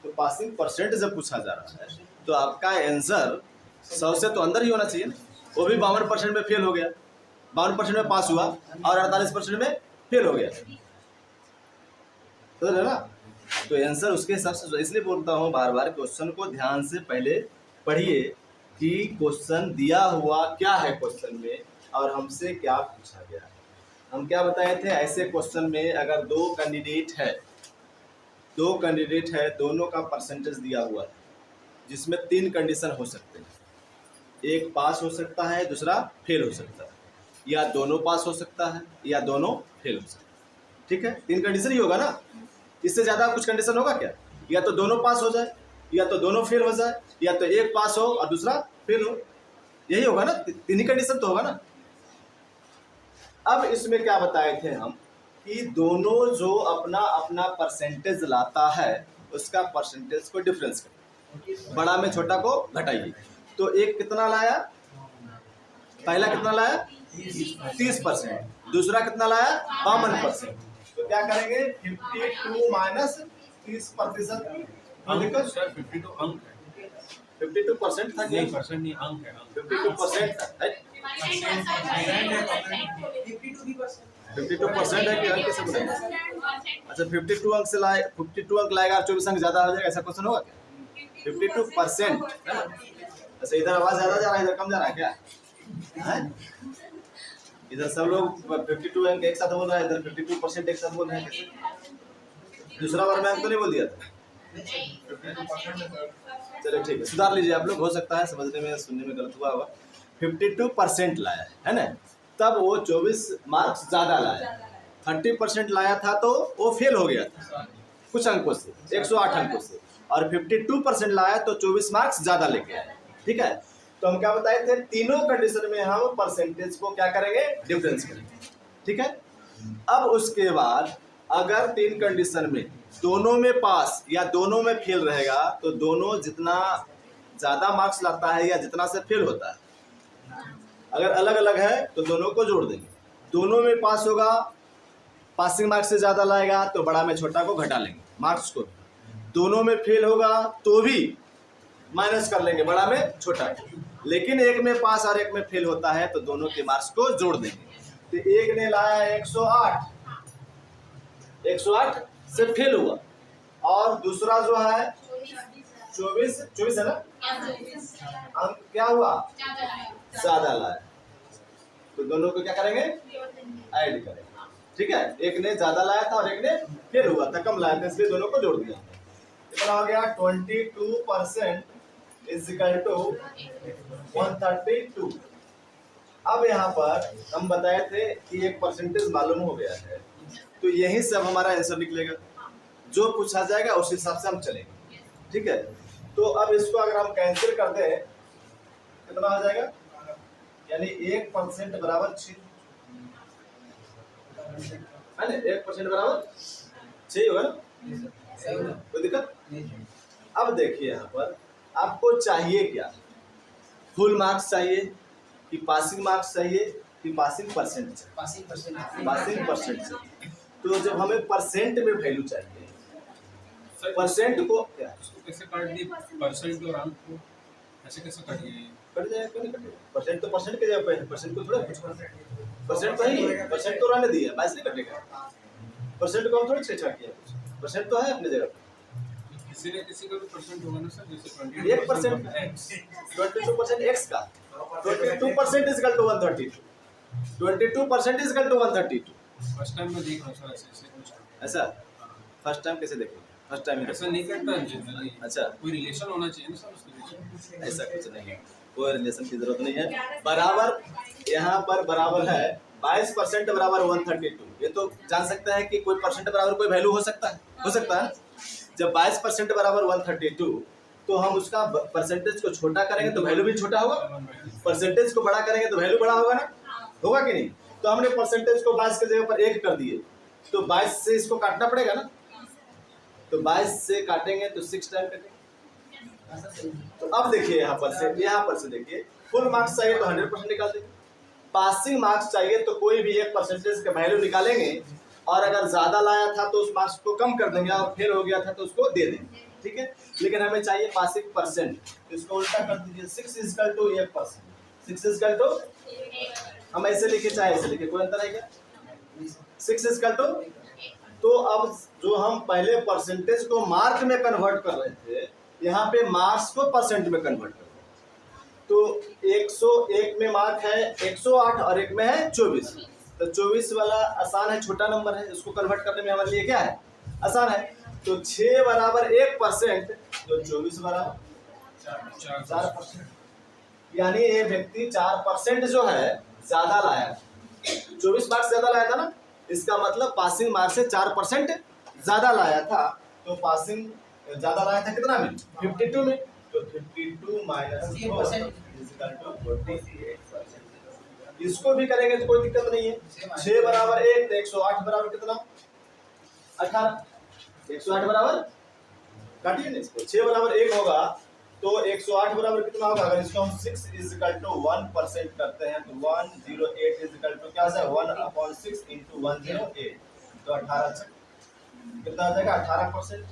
तो पासिंग परसेंट जब पूछा जा रहा है तो आपका आंसर 100 से तो अंदर ही होना चाहिए। वो भी 52% में फेल हो गया, 52% में पास हुआ और 48% में फेल हो गया, तो है ना। तो आंसर उसके हिसाब से, इसलिए बोलता हूँ बार बार क्वेश्चन को ध्यान से पहले पढ़िए कि क्वेश्चन दिया हुआ क्या है क्वेश्चन में और हमसे क्या पूछा गया है। हम क्या बताए थे, ऐसे क्वेश्चन में अगर दो कैंडिडेट है, दोनों का परसेंटेज दिया हुआ है जिसमें 3 कंडीशन हो सकते हैं। एक पास हो सकता है, दूसरा फेल हो सकता है, या दोनों पास हो सकता है या दोनों फेल हो सकता है। ठीक है, 3 कंडीशन ही होगा ना, इससे ज़्यादा कुछ कंडीशन होगा क्या? या तो दोनों पास हो जाए, या तो दोनों फेल हो जाए, या तो एक पास हो और दूसरा फेल हो, यही होगा ना, 3 ही कंडीशन तो होगा ना। अब इसमें क्या बताए थे हम कि दोनों जो अपना अपना परसेंटेज लाता है उसका परसेंटेज को डिफरेंस करिए, बड़ा में छोटा को घटाइए। तो एक कितना लाया, पहला कितना लाया 30%, दूसरा कितना लाया 52%। तो क्या करेंगे 52 माइनस 30%, 52 अंक है, 52% था, नहीं परसेंट नहीं अंक है, 52% था, 52% है कि अंक कैसे बोलेंगे? अच्छा 52 अंक से लाए, 52 अंक लाएगा 24 अंक ज्यादा हो जाएगा, ऐसा क्वेश्चन होगा क्या? 52%। अच्छा इधर आवाज ज्यादा जा रहा है, इधर कम जा रहा है क्या? इधर सब लोग 52 अंक एक साथ बोल रहा है, इधर 52% एक साथ बोल रहे हैं, कैसे? दूसरा बार मैं अंक तो नहीं बोल दिया था। चलो ठीक है, सुधार लीजिए आप लोग, हो सकता है समझने में सुनने में गलत हुआ होगा। 52% लाया है ना, तब वो 24 मार्क्स ज्यादा लाया। 30% लाया था तो वो फेल हो गया था कुछ अंकों से, 108 अंकों से, और 52% लाया तो 24 मार्क्स ज्यादा लेके आया। ठीक है, तो हम क्या बताए थे, तीनों कंडीशन में हम परसेंटेज को क्या करेंगे, डिफरेंस करेंगे। ठीक है, अब उसके बाद अगर 3 कंडीशन में दोनों में पास या दोनों में फेल रहेगा तो दोनों जितना ज्यादा मार्क्स लाता है या जितना से फेल होता है, अगर अलग अलग है तो दोनों को जोड़ देंगे। दोनों में पास होगा, पासिंग मार्क्स से ज्यादा लाएगा तो बड़ा में छोटा को घटा लेंगे मार्क्स को। दोनों में फेल होगा तो भी माइनस कर लेंगे बड़ा में छोटा, लेकिन एक में पास और एक में फेल होता है तो दोनों के मार्क्स को जोड़ देंगे। तो एक ने लाया 108 से फेल हुआ और दूसरा जो है 24 है ना, अंक क्या हुआ, ज्यादा लाया, तो दोनों को क्या करेंगे, ऐड करेंगे। ठीक है, एक ने ज्यादा लाया था और एक ने फेल हुआ था, कम लाया था, इसलिए दोनों को जोड़ दिया। कितना हो गया, 22% इज इक्वल टू 132। अब यहाँ पर हम बताए थे कि एक परसेंटेज मालूम हो गया है, तो यही से अब हमारा आंसर निकलेगा, जो पूछा जाएगा उस हिसाब से हम चलेंगे। ठीक है, तो अब इसको अगर हम कैंसिल कर दें कितना हो जाएगा, यानी 1% बराबर 6 है ना, 1% बराबर 6 होगा ना, कोई दिक्कत। अब देखिए यहाँ पर आपको चाहिए क्या, फुल मार्क्स चाहिए कि पासिंग मार्क्स चाहिए कि पासिंग परसेंट चाहिए, पासिंग परसेंट चाहिए। तो जब हमें परसेंट में वैल्यू चाहिए, परसेंट को क्या उसको कैसे काट दिए, परसेंट और अंक को ऐसे कैसे काट दिए? कट जाएगा, क्यों नहीं कटेगा, परसेंट तो परसेंट के जगह पे है, परसेंट को थोड़ा परसेंट तो है, परसेंट तो रहने दिया, बाइस नहीं कटेगा, परसेंट को हम थोड़ी छेड़छाड़ किया, परसेंट तो है अपनी जगह पे। किसी न किसी का भी परसेंट होगा ना सर, जैसे 1% एक्स 22% x का 22% is equal to 132, 22% is equal to 132। First time में देख रहा हूँ सर, ऐसे कुछ ऐसा फर्स्ट टाइम कैसे देखो, फर्स्ट टाइम ऐसा नहीं करता है जनरली। अच्छा, कोई रिलेशन होना चाहिए ना सर उसके बीच। ऐसा कुछ नहीं है, कोई रिलेशन की जरूरत नहीं है। बराबर यहाँ पर बराबर है 22% बराबर 132। ये तो जान सकता है कि कोई परसेंट बराबर कोई वैल्यू हो सकता है, हो सकता है। जब 22% बराबर 132 तो हम उसका परसेंटेज को छोटा करेंगे तो वैल्यू भी छोटा होगा, परसेंटेज को बड़ा करेंगे तो वैल्यू बड़ा होगा ना, होगा कि नहीं। तो हमने परसेंटेज को 22 के जगह पर 1 कर दिए, तो 22 से इसको काटना पड़ेगा ना, तो 22 से काटेंगे तो 6 टाइम कटेंगे। तो अब देखिए यहाँ पर से देखिए, फुल मार्क्स चाहिए तो 100% निकाल देंगे, पासिंग मार्क्स चाहिए तो कोई भी एक परसेंटेज का वैल्यू निकालेंगे, और अगर ज्यादा लाया था तो उस मार्क्स को कम कर देंगे, और फेल हो गया था तो उसको दे देंगे। ठीक है, लेकिन हमें चाहिए पासिंग परसेंट, इसको उल्टा कर दीजिए, 6 is equal to 1%, 6 is equal to, हम ऐसे लिखे चाहे ऐसे लिखे, कोई अंतर है क्या, 6 इज इक्वल टू। तो अब जो हम पहले परसेंटेज को मार्क में कन्वर्ट कर रहे थे, यहाँ पे मार्क्स को परसेंट में कन्वर्ट कर रहे हैं। तो 101 में मार्क है 108 और एक में है 24, तो 24 वाला आसान है, छोटा नंबर है, इसको कन्वर्ट करने में हमारे लिए क्या है, आसान है। तो 6 बराबर 1%, तो 24 बराबर 4%, यानी ये व्यक्ति 4% जो है ज्यादा लाया, 24 मार्क्स ज्यादा लाया था ना, इसका मतलब पासिंग मार्क्स से 4% ज्यादा लाया था। तो पासिंग ज्यादा लाया था कितना में, 52 में, तो 52 माइनस 48%। इसको भी करेंगे तो कोई दिक्कत नहीं है। 6 बराबर 1 तो 108 बराबर कितना, 18, 108 बराबर, काटिए ना इसको, 6 बराबर 1 होगा तो 108 बराबर कितना होगा, अगर इसको हम 6 इज इक्वल टू 1% करते हैं तो 108 इज इक्वल टू क्या हो जाएगा, 1/6 इंटू 108, तो 18 कितना आ जाएगा, 18%।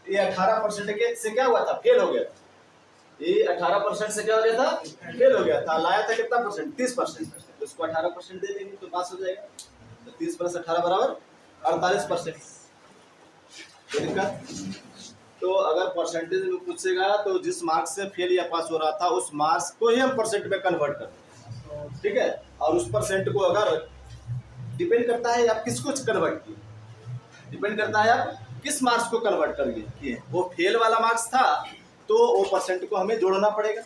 ये 18% के से क्या हुआ था, फेल हो गया, ये 18% से क्या हो गया था, फेल हो गया था, लाया था कितना परसेंट, 30%, तो उसको 18% दे देंगे तो पास हो जाएगा। तो 30 प्लस 18 बराबर 48%। कोई दिक्कत। तो अगर परसेंटेज में पूछेगा तो जिस मार्क्स से फेल या पास हो रहा था उस मार्क्स को ही हम परसेंट में कन्वर्ट करते हैं, ठीक है। और उस परसेंट को अगर डिपेंड करता है आप किसको कन्वर्ट किए, डिपेंड करता है आप किस मार्क्स को कन्वर्ट कर किए। वो फेल वाला मार्क्स था तो वो परसेंट को हमें जोड़ना पड़ेगा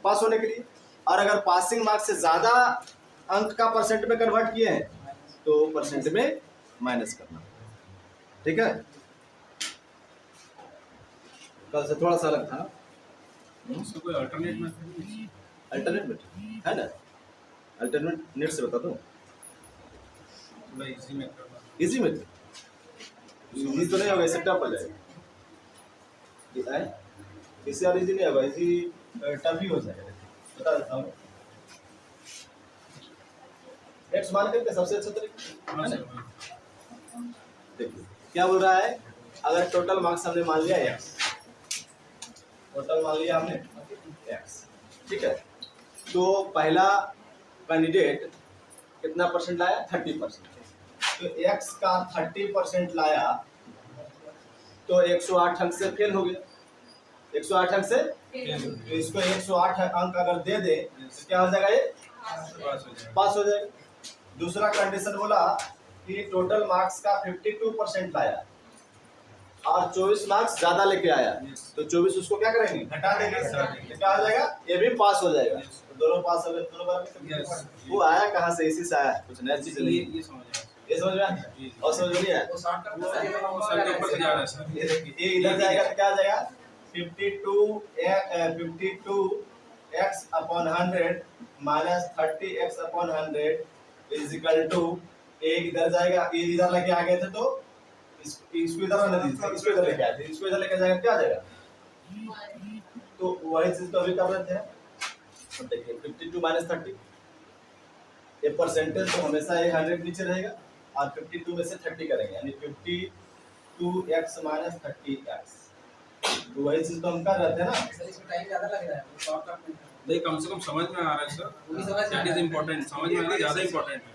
पास होने के लिए, और अगर पासिंग मार्क्स से ज़्यादा अंक का परसेंट में कन्वर्ट किए हैं तो परसेंट में माइनस करना, ठीक है। कल से थोड़ा सा अलग था ना, उसका कोई अल्टरनेट मेथड, अल्टरनेट है ना, अल्टरनेट नेट से बता दो, थोड़ा easy method, easy method, easy तो नहीं होगा, इससे टफ हो जाएगा, इससे और इजी नहीं होगा, इजी टफ ही हो जाएगा। बता देता हूँ, एक्स मान करके सबसे अच्छा तरीका है ना। देखिए क्या बोल रहा है, अगर टोटल मार्क्स हमने मान लिया एक्स, टोटल मान लिया हमने एक्स, ठीक है। तो पहला कैंडिडेट कितना परसेंट लाया, 30%, तो एक्स का 30% लाया तो 108 अंक से फेल हो गया, 108 अंक से तो इसको 108 अंक अगर दे दे तो क्या हो जाएगा, ये पास हो जाएगा। दूसरा कंडीशन बोला कि टोटल मार्क्स का 52% लाया और 24 मार्क्स ज्यादा लेके आया, तो 24 उसको क्या करेंगे, घटा देंगे, तो क्या हो जाएगा, ये भी पास हो जाएगा। तो दोनों पास हो गए, दोनों बार वो आया कहाँ से, इसी से आया, कुछ नया चीज नहीं। ये समझ आया। ये समझ में आया और समझ में नहीं आया, वो शॉर्ट करते सर ये वो सर के ऊपर से जा रहा है सर। ये देखिए, ये इधर जाएगा तो क्या आ जाएगा, 52x upon 100 minus 30x upon 100 is equal to, ए इधर जाएगा, ये इधर लेके आ गए थे तो इसको इधर रहने दीजिए, इसको इधर लेके आए थे, इसको इधर लेके जाएगा क्या आ जाएगा, तो वही चीज तो अभी कर रहे थे। अब देखिए 52 माइनस 30, ये परसेंटेज तो हमेशा ये 100 नीचे रहेगा और 52 में से 30 करेंगे यानी 52x माइनस 30x, तो वही चीज तो हम कर रहे थे ना। सर इसमें टाइम ज्यादा लग रहा है, शॉर्ट करते हैं। नहीं, कम से कम समझ में आ रहा है सर, वही समझ में दैट इज इम्पोर्टेंट, समझ में आना ज़्यादा इम्पोर्टेंट है।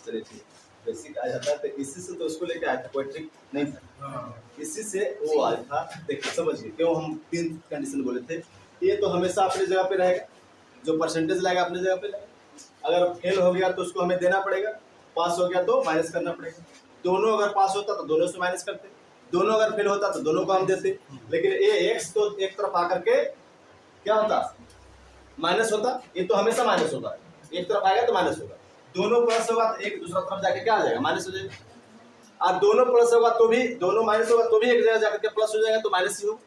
चलिए ठीक, बेसिक आ जाता है, तो इसी से तो उसको लेके आया था, कोई ट्रिक नहीं था, हाँ। इसी से वो आया था। देखिए समझिए क्यों हम 3 कंडीशन बोले थे, ये तो हमेशा अपनी जगह पे रहेगा, जो परसेंटेज लाएगा अपनी जगह पे रहेगा, अगर फेल हो गया तो उसको हमें देना पड़ेगा, पास हो गया तो माइनस करना पड़ेगा, दोनों अगर पास होता तो दोनों से माइनस करते, दोनों अगर फेल होता तो दोनों को हम देते, लेकिन ये एक्स तो एक तरफ आकर के क्या होता, माइनस होता, ये तो हमेशा माइनस होता है, एक तरफ आएगा तो माइनस होगा, दोनों प्लस होगा तो एक दूसरा तरफ जाके क्या आ जाएगा, माइनस हो जाएगा, और दोनों प्लस होगा तो भी, दोनों माइनस होगा तो भी एक जगह जाकर के प्लस हो जाएगा, तो माइनस ही होगा।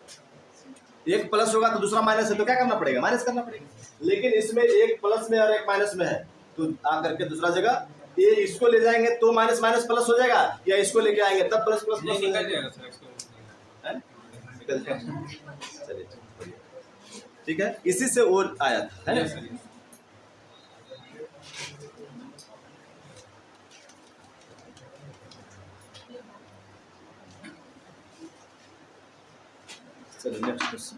एक प्लस होगा तो दूसरा माइनस है तो क्या करना पड़ेगा, माइनस करना पड़ेगा, लेकिन इसमें एक प्लस में और एक माइनस में है, तो आकर के दूसरा जगह ये इसको ले जाएंगे तो माइनस माइनस प्लस हो जाएगा, या इसको लेके आएंगे तब प्लस प्लस नहीं, प्लस हो निकल जाएगा, जाएगा सर इसको। हैं? निकल जाएगा। चलिए ठीक है, इसी से वो आया था, है Yes, ना। sir, yes. चलिए नेक्स्ट क्वेश्चन।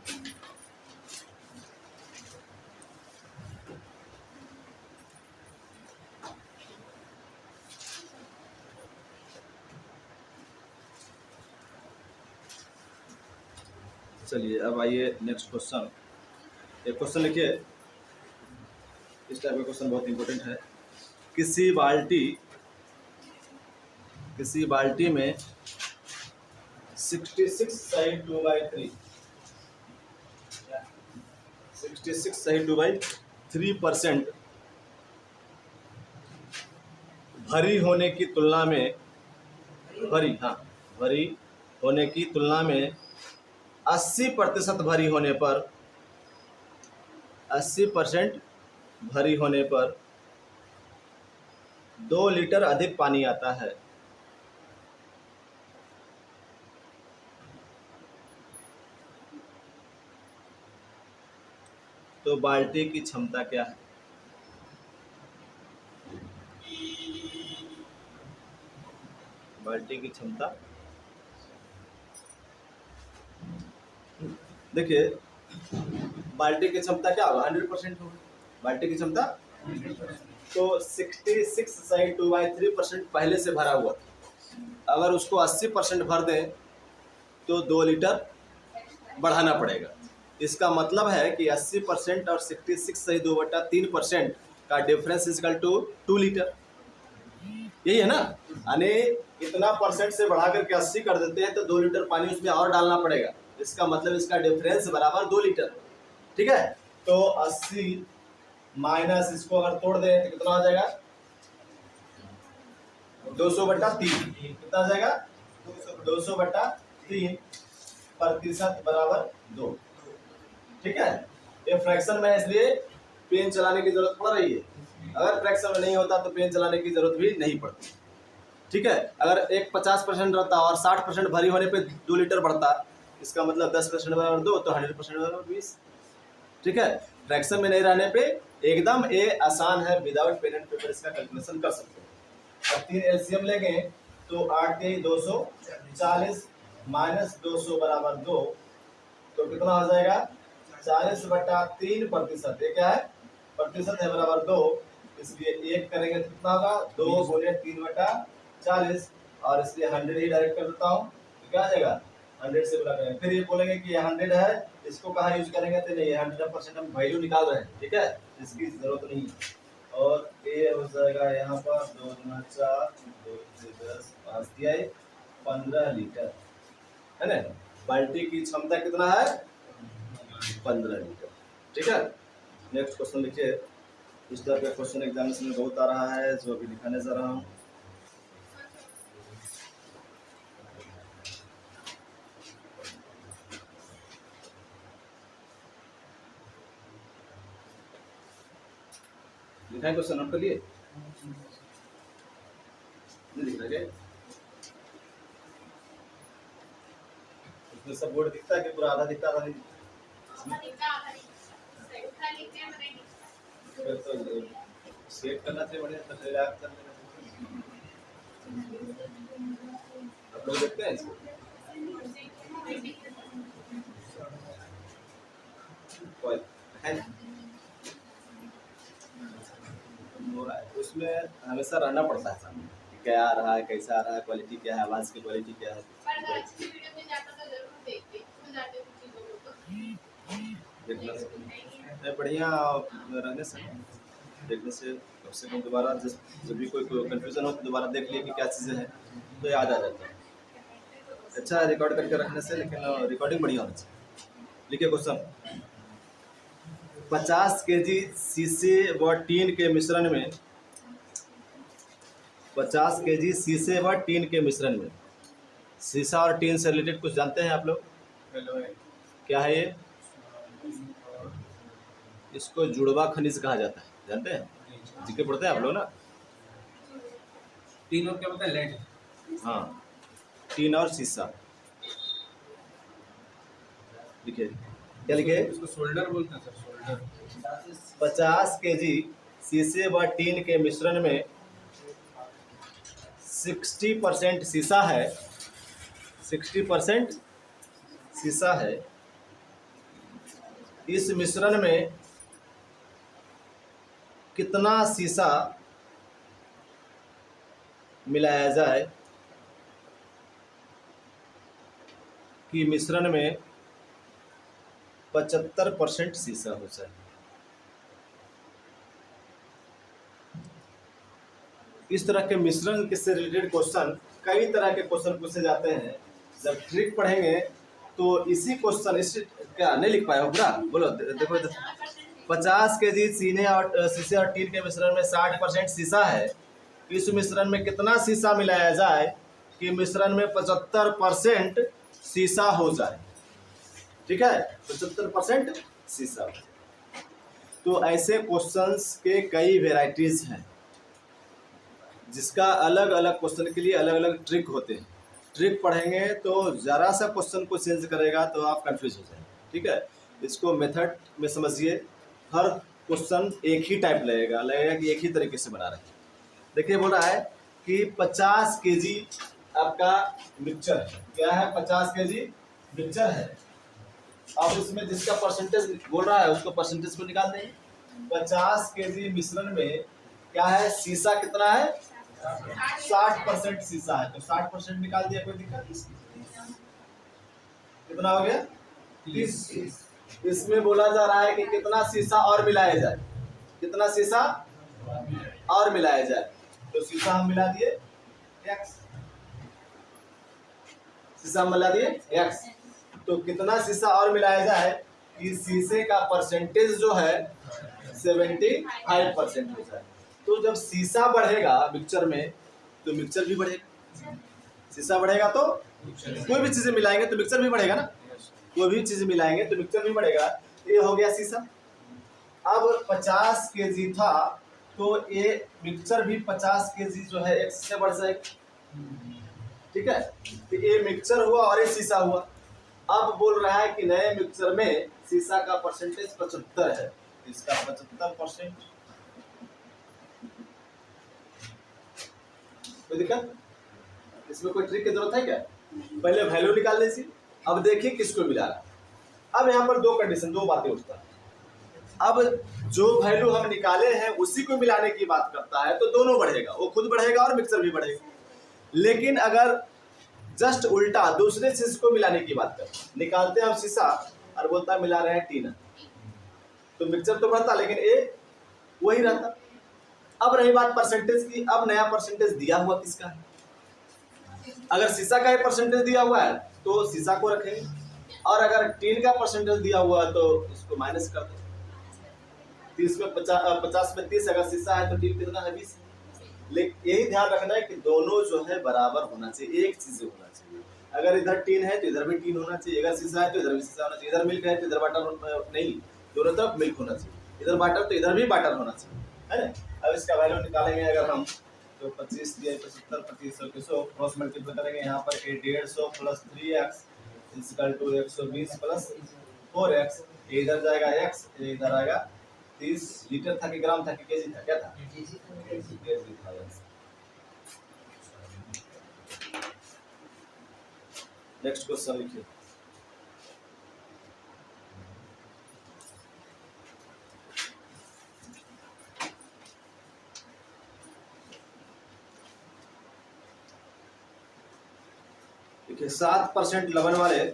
चलिए अब आइए नेक्स्ट क्वेश्चन। एक क्वेश्चन लिखिए, इस टाइप का क्वेश्चन बहुत इंपॉर्टेंट है। किसी बाल्टी में 66 सही 2/3 66 सही 2/3% भरी होने की तुलना में भरी होने की तुलना में 80% भरी होने पर 80% भरी होने पर 2 लीटर अधिक पानी आता है। तो बाल्टी की क्षमता क्या है? बाल्टी की क्षमता देखिए, बाल्टी की क्षमता क्या होगा, 100% होगा बाल्टी की क्षमता। तो 66 सही 2/3% पहले से भरा हुआ था, अगर उसको 80% भर दें तो 2 लीटर बढ़ाना पड़ेगा। इसका मतलब है कि 80% और 66 सही 2/3% का difference is equal to 2 litre. यही है ना, यानी इतना परसेंट से बढ़ा करके 80 कर देते हैं तो 2 लीटर पानी उसमें और डालना पड़ेगा, इसका मतलब इसका डिफरेंस बराबर 2 लीटर। ठीक है, तो 80 माइनस इसको अगर तोड़ दें तो कितना हो जाएगा, 200/3 कितना आ जाएगा, 200/3 प्रतिशत बराबर 2। ठीक है, ये फ्रैक्शन में है इसलिए पेन चलाने की जरूरत पड़ रही है, अगर फ्रैक्शन में नहीं होता तो पेन चलाने की जरूरत भी नहीं पड़ती। ठीक है, अगर एक 50% रहता और 60% भरी होने पे 2 लीटर बढ़ता, इसका मतलब 10% बराबर 2 तो 100% बराबर 20। ठीक है, फ्रैक्शन में नहीं रहने पे एकदम ये आसान है, विदाउट पेन एंड पेपर इसका कैलकुलेशन कर सकते हैं। अब 3 एलसीएम लेंगे तो 8 के 240 माइनस 200 बराबर 2, तो कितना हो जाएगा 40/3%। ये क्या है, प्रतिशत है, बराबर 2, इसलिए 1 करेंगे तो कितना होगा, 2 × 3/40, और इसलिए 100 ही डायरेक्ट कर देता हूँ, तो क्या आ जाएगा 100 से गुणा करेंगे, फिर ये बोलेंगे कि ये 100 है, इसको कहाँ यूज करेंगे, तो नहीं 100% हम वैल्यू निकाल रहे हैं, ठीक है, इसकी जरूरत नहीं है। और ये हो जाएगा यहाँ पर 2 गुना 4, 2 से 10, 5 दिया, 15 लीटर है ना। बाल्टी की क्षमता कितना है, 15 लीटर, ठीक है। नेक्स्ट क्वेश्चन लिखिए। इस तरह का क्वेश्चन एग्जामिनेशन में बहुत आ रहा है, जो अभी दिखाने जा रहा हूँ। लिखा है क्वेश्चन, नोट कर लिए, नहीं दिख रहा क्या? उसमें सब बोर्ड दिखता है कि पूरा आधा दिखता, आधा नहीं फिर तो सेव करना चाहिए, बढ़िया तो रिलैक्स करने में। आप लोग देखते हैं इसको, कोई है उसमें हमेशा रहना पड़ता है सामने, क्या आ रहा है, कैसा आ रहा है, क्वालिटी क्या है, आवाज की क्वालिटी क्या है, देखना से बढ़िया रहने से, देखने से कम से कम दोबारा जब भी कोई कंफ्यूजन हो तो दोबारा देख लिए कि क्या चीज़ें हैं, तो याद आ जाता है। अच्छा रिकॉर्ड करके रखने से, लेकिन रिकॉर्डिंग बढ़िया होनी चाहिए। लिखिए क्वेश्चन, 50 केजी शीशे व टीन के मिश्रण में, 50 केजी शीशे व टीन के मिश्रण में, शीशा और टीन से रिलेटेड कुछ जानते हैं आप लोग, क्या है ये? इसको जुड़वा खनिज कहा जाता है, जानते हैं, जीके पढ़ते हैं आप लोग ना। टीन और क्या बताया, लेड? हाँ, टीन और शीशा। लिखिए, क्या लिखे? इसको सोल्डर बोलते हैं सर, सोल्डर। 50 केजी शीशे व टीन के मिश्रण में 60% शीशा है, 60% शीशा है। इस मिश्रण में कितना शीशा मिलाया जाए कि मिश्रण में 75% शीशा हो जाए। इस तरह के मिश्रण से रिलेटेड क्वेश्चन, कई तरह के क्वेश्चन पूछे जाते हैं। जब ट्रिक पढ़ेंगे तो इसी क्वेश्चन, इस क्या नहीं लिख पाए हो पूरा, बोलो देखो। 50 केजी शीशे और टीन के मिश्रण में 60% शीशा है। इस मिश्रण में कितना शीशा मिलाया जाए कि मिश्रण में 75% शीशा हो जाए, ठीक है, 75% शीशा। तो ऐसे क्वेश्चंस के कई वेराइटीज हैं, जिसका अलग अलग क्वेश्चन के लिए अलग अलग ट्रिक होते हैं। ट्रिक पढ़ेंगे तो ज़रा सा क्वेश्चन को चेंज करेगा तो आप कंफ्यूज हो जाएंगे, ठीक है। इसको मेथड में समझिए, हर क्वेश्चन एक ही टाइप लगेगा कि एक ही तरीके से बना रहे हैं। देखिए बोल रहा है कि 50 केजी आपका मिक्सचर है, क्या है, 50 केजी मिक्सचर है। अब इसमें जिसका परसेंटेज बोल रहा है उसको परसेंटेज को निकाल देंगे। 50 केजी मिश्रण में क्या है, शीशा कितना है, 60% शीशा है, तो 60% निकाल दिया, कोई दिक्कत नहीं। कितना हो गया, 30। इसमें बोला जा रहा है कि कितना शीशा और मिलाया जाए, कितना शीशा और मिलाया जाए, तो शीशा हम मिला दिए x, शीशा हम मिला दिए x। तो कितना शीशा और मिलाया जाए कि शीशे का परसेंटेज जो है 75% हो जाए। तो जब शीशा बढ़ेगा मिक्सचर में तो मिक्सचर भी बढ़ेगा, शीशा बढ़ेगा तो कोई भी चीजें मिलाएंगे तो मिक्सचर भी बढ़ेगा ना, कोई भी चीज मिलाएंगे तो मिक्सचर भी बढ़ेगा। ये हो गया शीशा। अब 50 केजी था तो ये मिक्सचर भी 50 केजी जो है x से बढ़ जाएगा, ठीक है। तो ये मिक्सचर हुआ और ये शीशा हुआ। अब बोल रहा है कि नए मिक्सचर में शीशा का परसेंटेज 75 है, इसका 75%। कोई दिक्कत इसमें, कोई ट्रिक की जरूरत है क्या? पहले वैल्यू निकाल लीजिए, अब देखिए किसको मिला रहा है। अब यहाँ पर दो कंडीशन, दो बातें उठता है। अब जो वैल्यू हम निकाले हैं उसी को मिलाने की बात करता है तो दोनों बढ़ेगा, वो खुद बढ़ेगा और मिक्सर भी बढ़ेगा। लेकिन अगर जस्ट उल्टा दूसरे शीशे को मिलाने की बात कर, निकालते हैं हम शीशा और बोलता है मिला रहे हैं टीना, तो मिक्सचर तो बढ़ता लेकिन ए वही रहता। अब रही बात परसेंटेज की, अब नया परसेंटेज दिया हुआ किसका है? अगर शीशा का ही परसेंटेज दिया हुआ है तो शीशा को रखेंगे, और अगर टीन का परसेंटेज दिया हुआ है तो इसको माइनस कर दें। 30 में 50 में 30, अगर शीशा है तो टीन कितना है 20। लेकिन यही ध्यान रखना है कि दोनों जो है बराबर होना चाहिए, एक चीज होना चाहिए। अगर इधर टीन है तो इधर भी टीन होना चाहिए, अगर शीशा है तो इधर भी शीशा होना चाहिए, इधर मिल्क है तो इधर वाटर नहीं, दोनों तरफ मिल्क होना चाहिए, इधर वाटर तो इधर भी वाटर होना चाहिए, है ना। अब इसका वैल्यू निकालेंगे अगर हम तो 25 दिया 75 25 के 100 क्रॉस मल्टीप्लाई करेंगे यहाँ पर 150 plus 3x equal to 120 plus 4x, इधर जाएगा x, इधर आएगा 30 लीटर था कि ग्राम था कि केजी था, क्या था केजी था। नेक्स्ट क्वेश्चन लिखिए। देखिए 7% लवण वाले,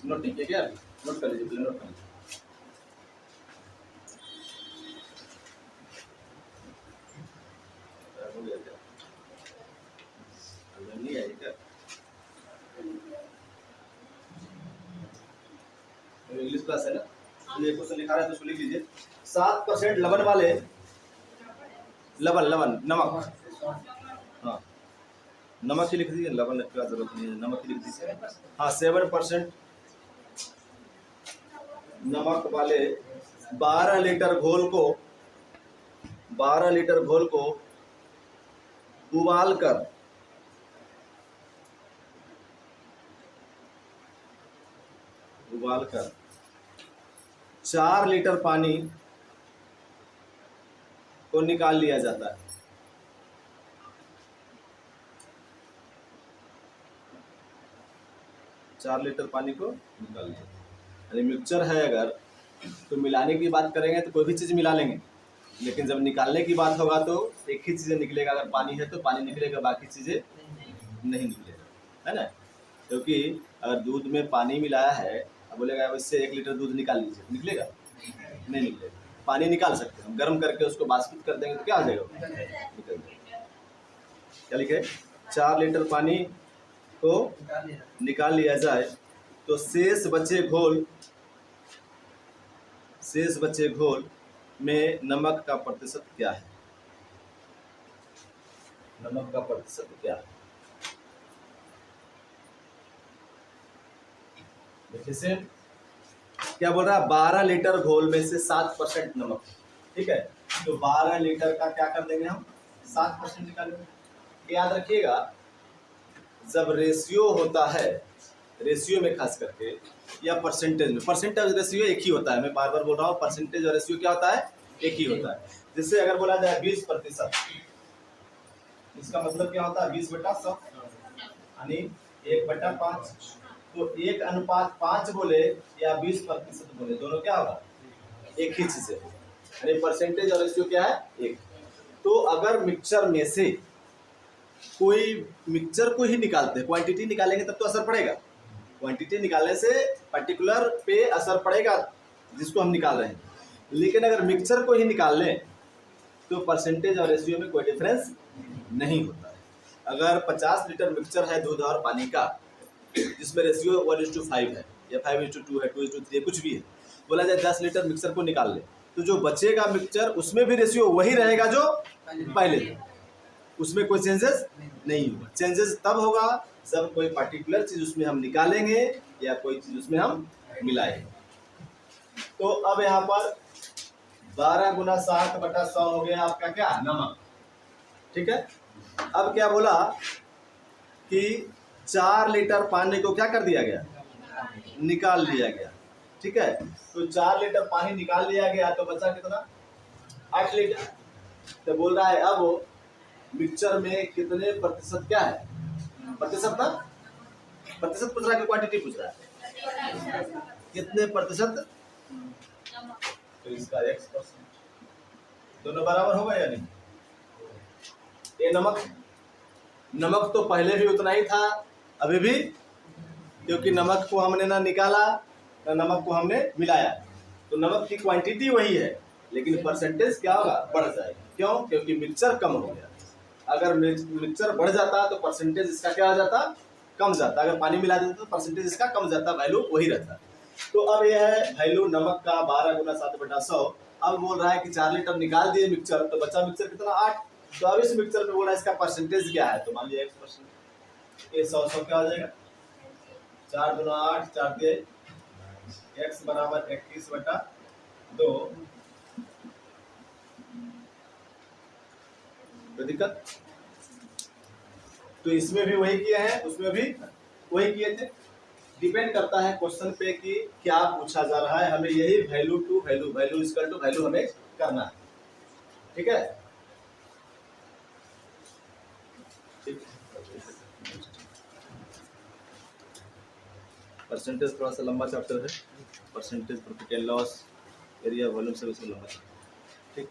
नोट लिखिए क्या, नोट कर लीजिए, नोट कर लीजिए। नहीं है क्या, इंग्लिश क्लास है ना, ये क्वेश्चन लिखा रहा है तो उसको लिख लीजिए। 7% लवण वाले, लवण नमक, हाँ नमक ही लिख दीजिए, लवण का जरूरत नहीं है, नमक ही लिख दीजिए। हाँ 7% नमक वाले 12 लीटर घोल को उबाल कर 4 लीटर पानी को निकाल लिया जाता है। चार लीटर पानी को निकाल लिया, यानी मिक्सचर है अगर तो मिलाने की बात करेंगे तो कोई भी चीज़ मिला लेंगे, लेकिन जब निकालने की बात होगा तो एक ही चीज़ें निकलेगा। अगर पानी है तो पानी निकलेगा, बाकी चीज़ें नहीं निकलेगा, है ना। क्योंकि अगर दूध में पानी मिलाया है, अब बोलेगा इससे 1 लीटर दूध निकाल लीजिए, निकलेगा नहीं निकलेगा। पानी निकाल सकते हैं हम, गर्म करके उसको बाष्पित कर देंगे तो क्या हो जाएगा, निकल जाएगा। क्या लिखे, 4 लीटर पानी को निकाल लिया जाए तो शेष बचे घोल में नमक का प्रतिशत क्या है? नमक का प्रतिशत क्या है? देखिए से क्या बोल रहा है, 12 लीटर घोल में से 7% नमक, ठीक है। तो 12 लीटर का क्या कर देंगे हम, 7% निकालेंगे। याद रखिएगा जब रेशियो होता है, रेशियो में खास करके या परसेंटेज में, परसेंटेज रेशियो एक ही होता है, मैं बार बार बोल रहा हूँ, परसेंटेज और रेशियो क्या होता है, एक ही होता है। जैसे अगर बोला जाए 20%, इसका मतलब क्या होता है 20/100, यानी 1/5। तो 1:5 बोले या 20% बोले, दोनों क्या होगा, एक ही चीज है, यानी परसेंटेज और रेशियो क्या है, एक। तो अगर मिक्सचर में से कोई मिक्सचर को ही निकालते हैं, क्वांटिटी निकालेंगे तब तो असर पड़ेगा, क्वांटिटी निकालने से पर्टिकुलर पे असर पड़ेगा जिसको हम निकाल रहे हैं। लेकिन अगर मिक्सचर को ही निकाल लें तो परसेंटेज और रेशियो में कोई डिफरेंस नहीं होता है। अगर 50 लीटर मिक्सचर है दूध और पानी का, जिसमें रेशियो 1:5 है या 5:2 है, 2:3 कुछ भी है, बोला जाए 10 लीटर मिक्सचर को निकाल ले तो जो बचेगा मिक्सचर उसमें भी रेशियो वही रहेगा जो पहले था, उसमें कोई चेंजेस नहीं होगा। चेंजेस तब होगा जब कोई पर्टिकुलर चीज उसमें हम निकालेंगे या कोई चीज उसमें हम मिलाएंगे। तो अब यहाँ पर 12 × 7/100 हो गया आपका क्या, नमक, ठीक है। अब क्या बोला कि 4 लीटर पानी को क्या कर दिया गया, निकाल लिया गया, ठीक है। तो 4 लीटर पानी निकाल लिया गया तो बचा कितना, 8 लीटर। तो बोल रहा है अब मिक्सचर में कितने प्रतिशत क्या है, प्रतिशत ना, प्रतिशत पूछ रहा है कि क्वांटिटी पूछ रहा है, कितने प्रतिशत, तो इसका x%, दोनों बराबर होगा या नहीं। ये नमक तो पहले भी उतना ही था, अभी भी, क्योंकि नमक को हमने ना निकाला ना नमक को हमने मिलाया, तो नमक की क्वांटिटी वही है लेकिन परसेंटेज क्या होगा, बढ़ जाएगा। क्यों? क्योंकि मिक्सचर कम हो गया। अगर मिक्सचर बढ़ जाता तो परसेंटेज इसका क्या हो जाता, कम जाता। अगर पानी मिला देते तो परसेंटेज इसका कम जाता, वैल्यू वही रहता। तो अब यह है वैल्यू नमक का 12 गुना 7/100। अब बोल रहा है कि 4 लीटर निकाल दिए मिक्सचर, तो बचा मिक्सचर कितना, 8। तो अब इस मिक्सचर में बोल रहा है इसका परसेंटेज क्या है, तो मान लीजिए x%, ये 100 क्या हो जाएगा, 4 गुना 8, 4 दिए x बराबर 21/2। कोई दिक्कत? तो इसमें भी वही किए हैं, उसमें भी वही किए थे। डिपेंड करता है क्वेश्चन पे कि क्या पूछा जा रहा है, हमें यही value to value, value equal to value हमें करना है। ठीक है, ठीक। परसेंटेज थोड़ा सा लंबा चैप्टर है, percentage profit and loss, area volume सब इसमें लंबा चैप्टर। ठीक,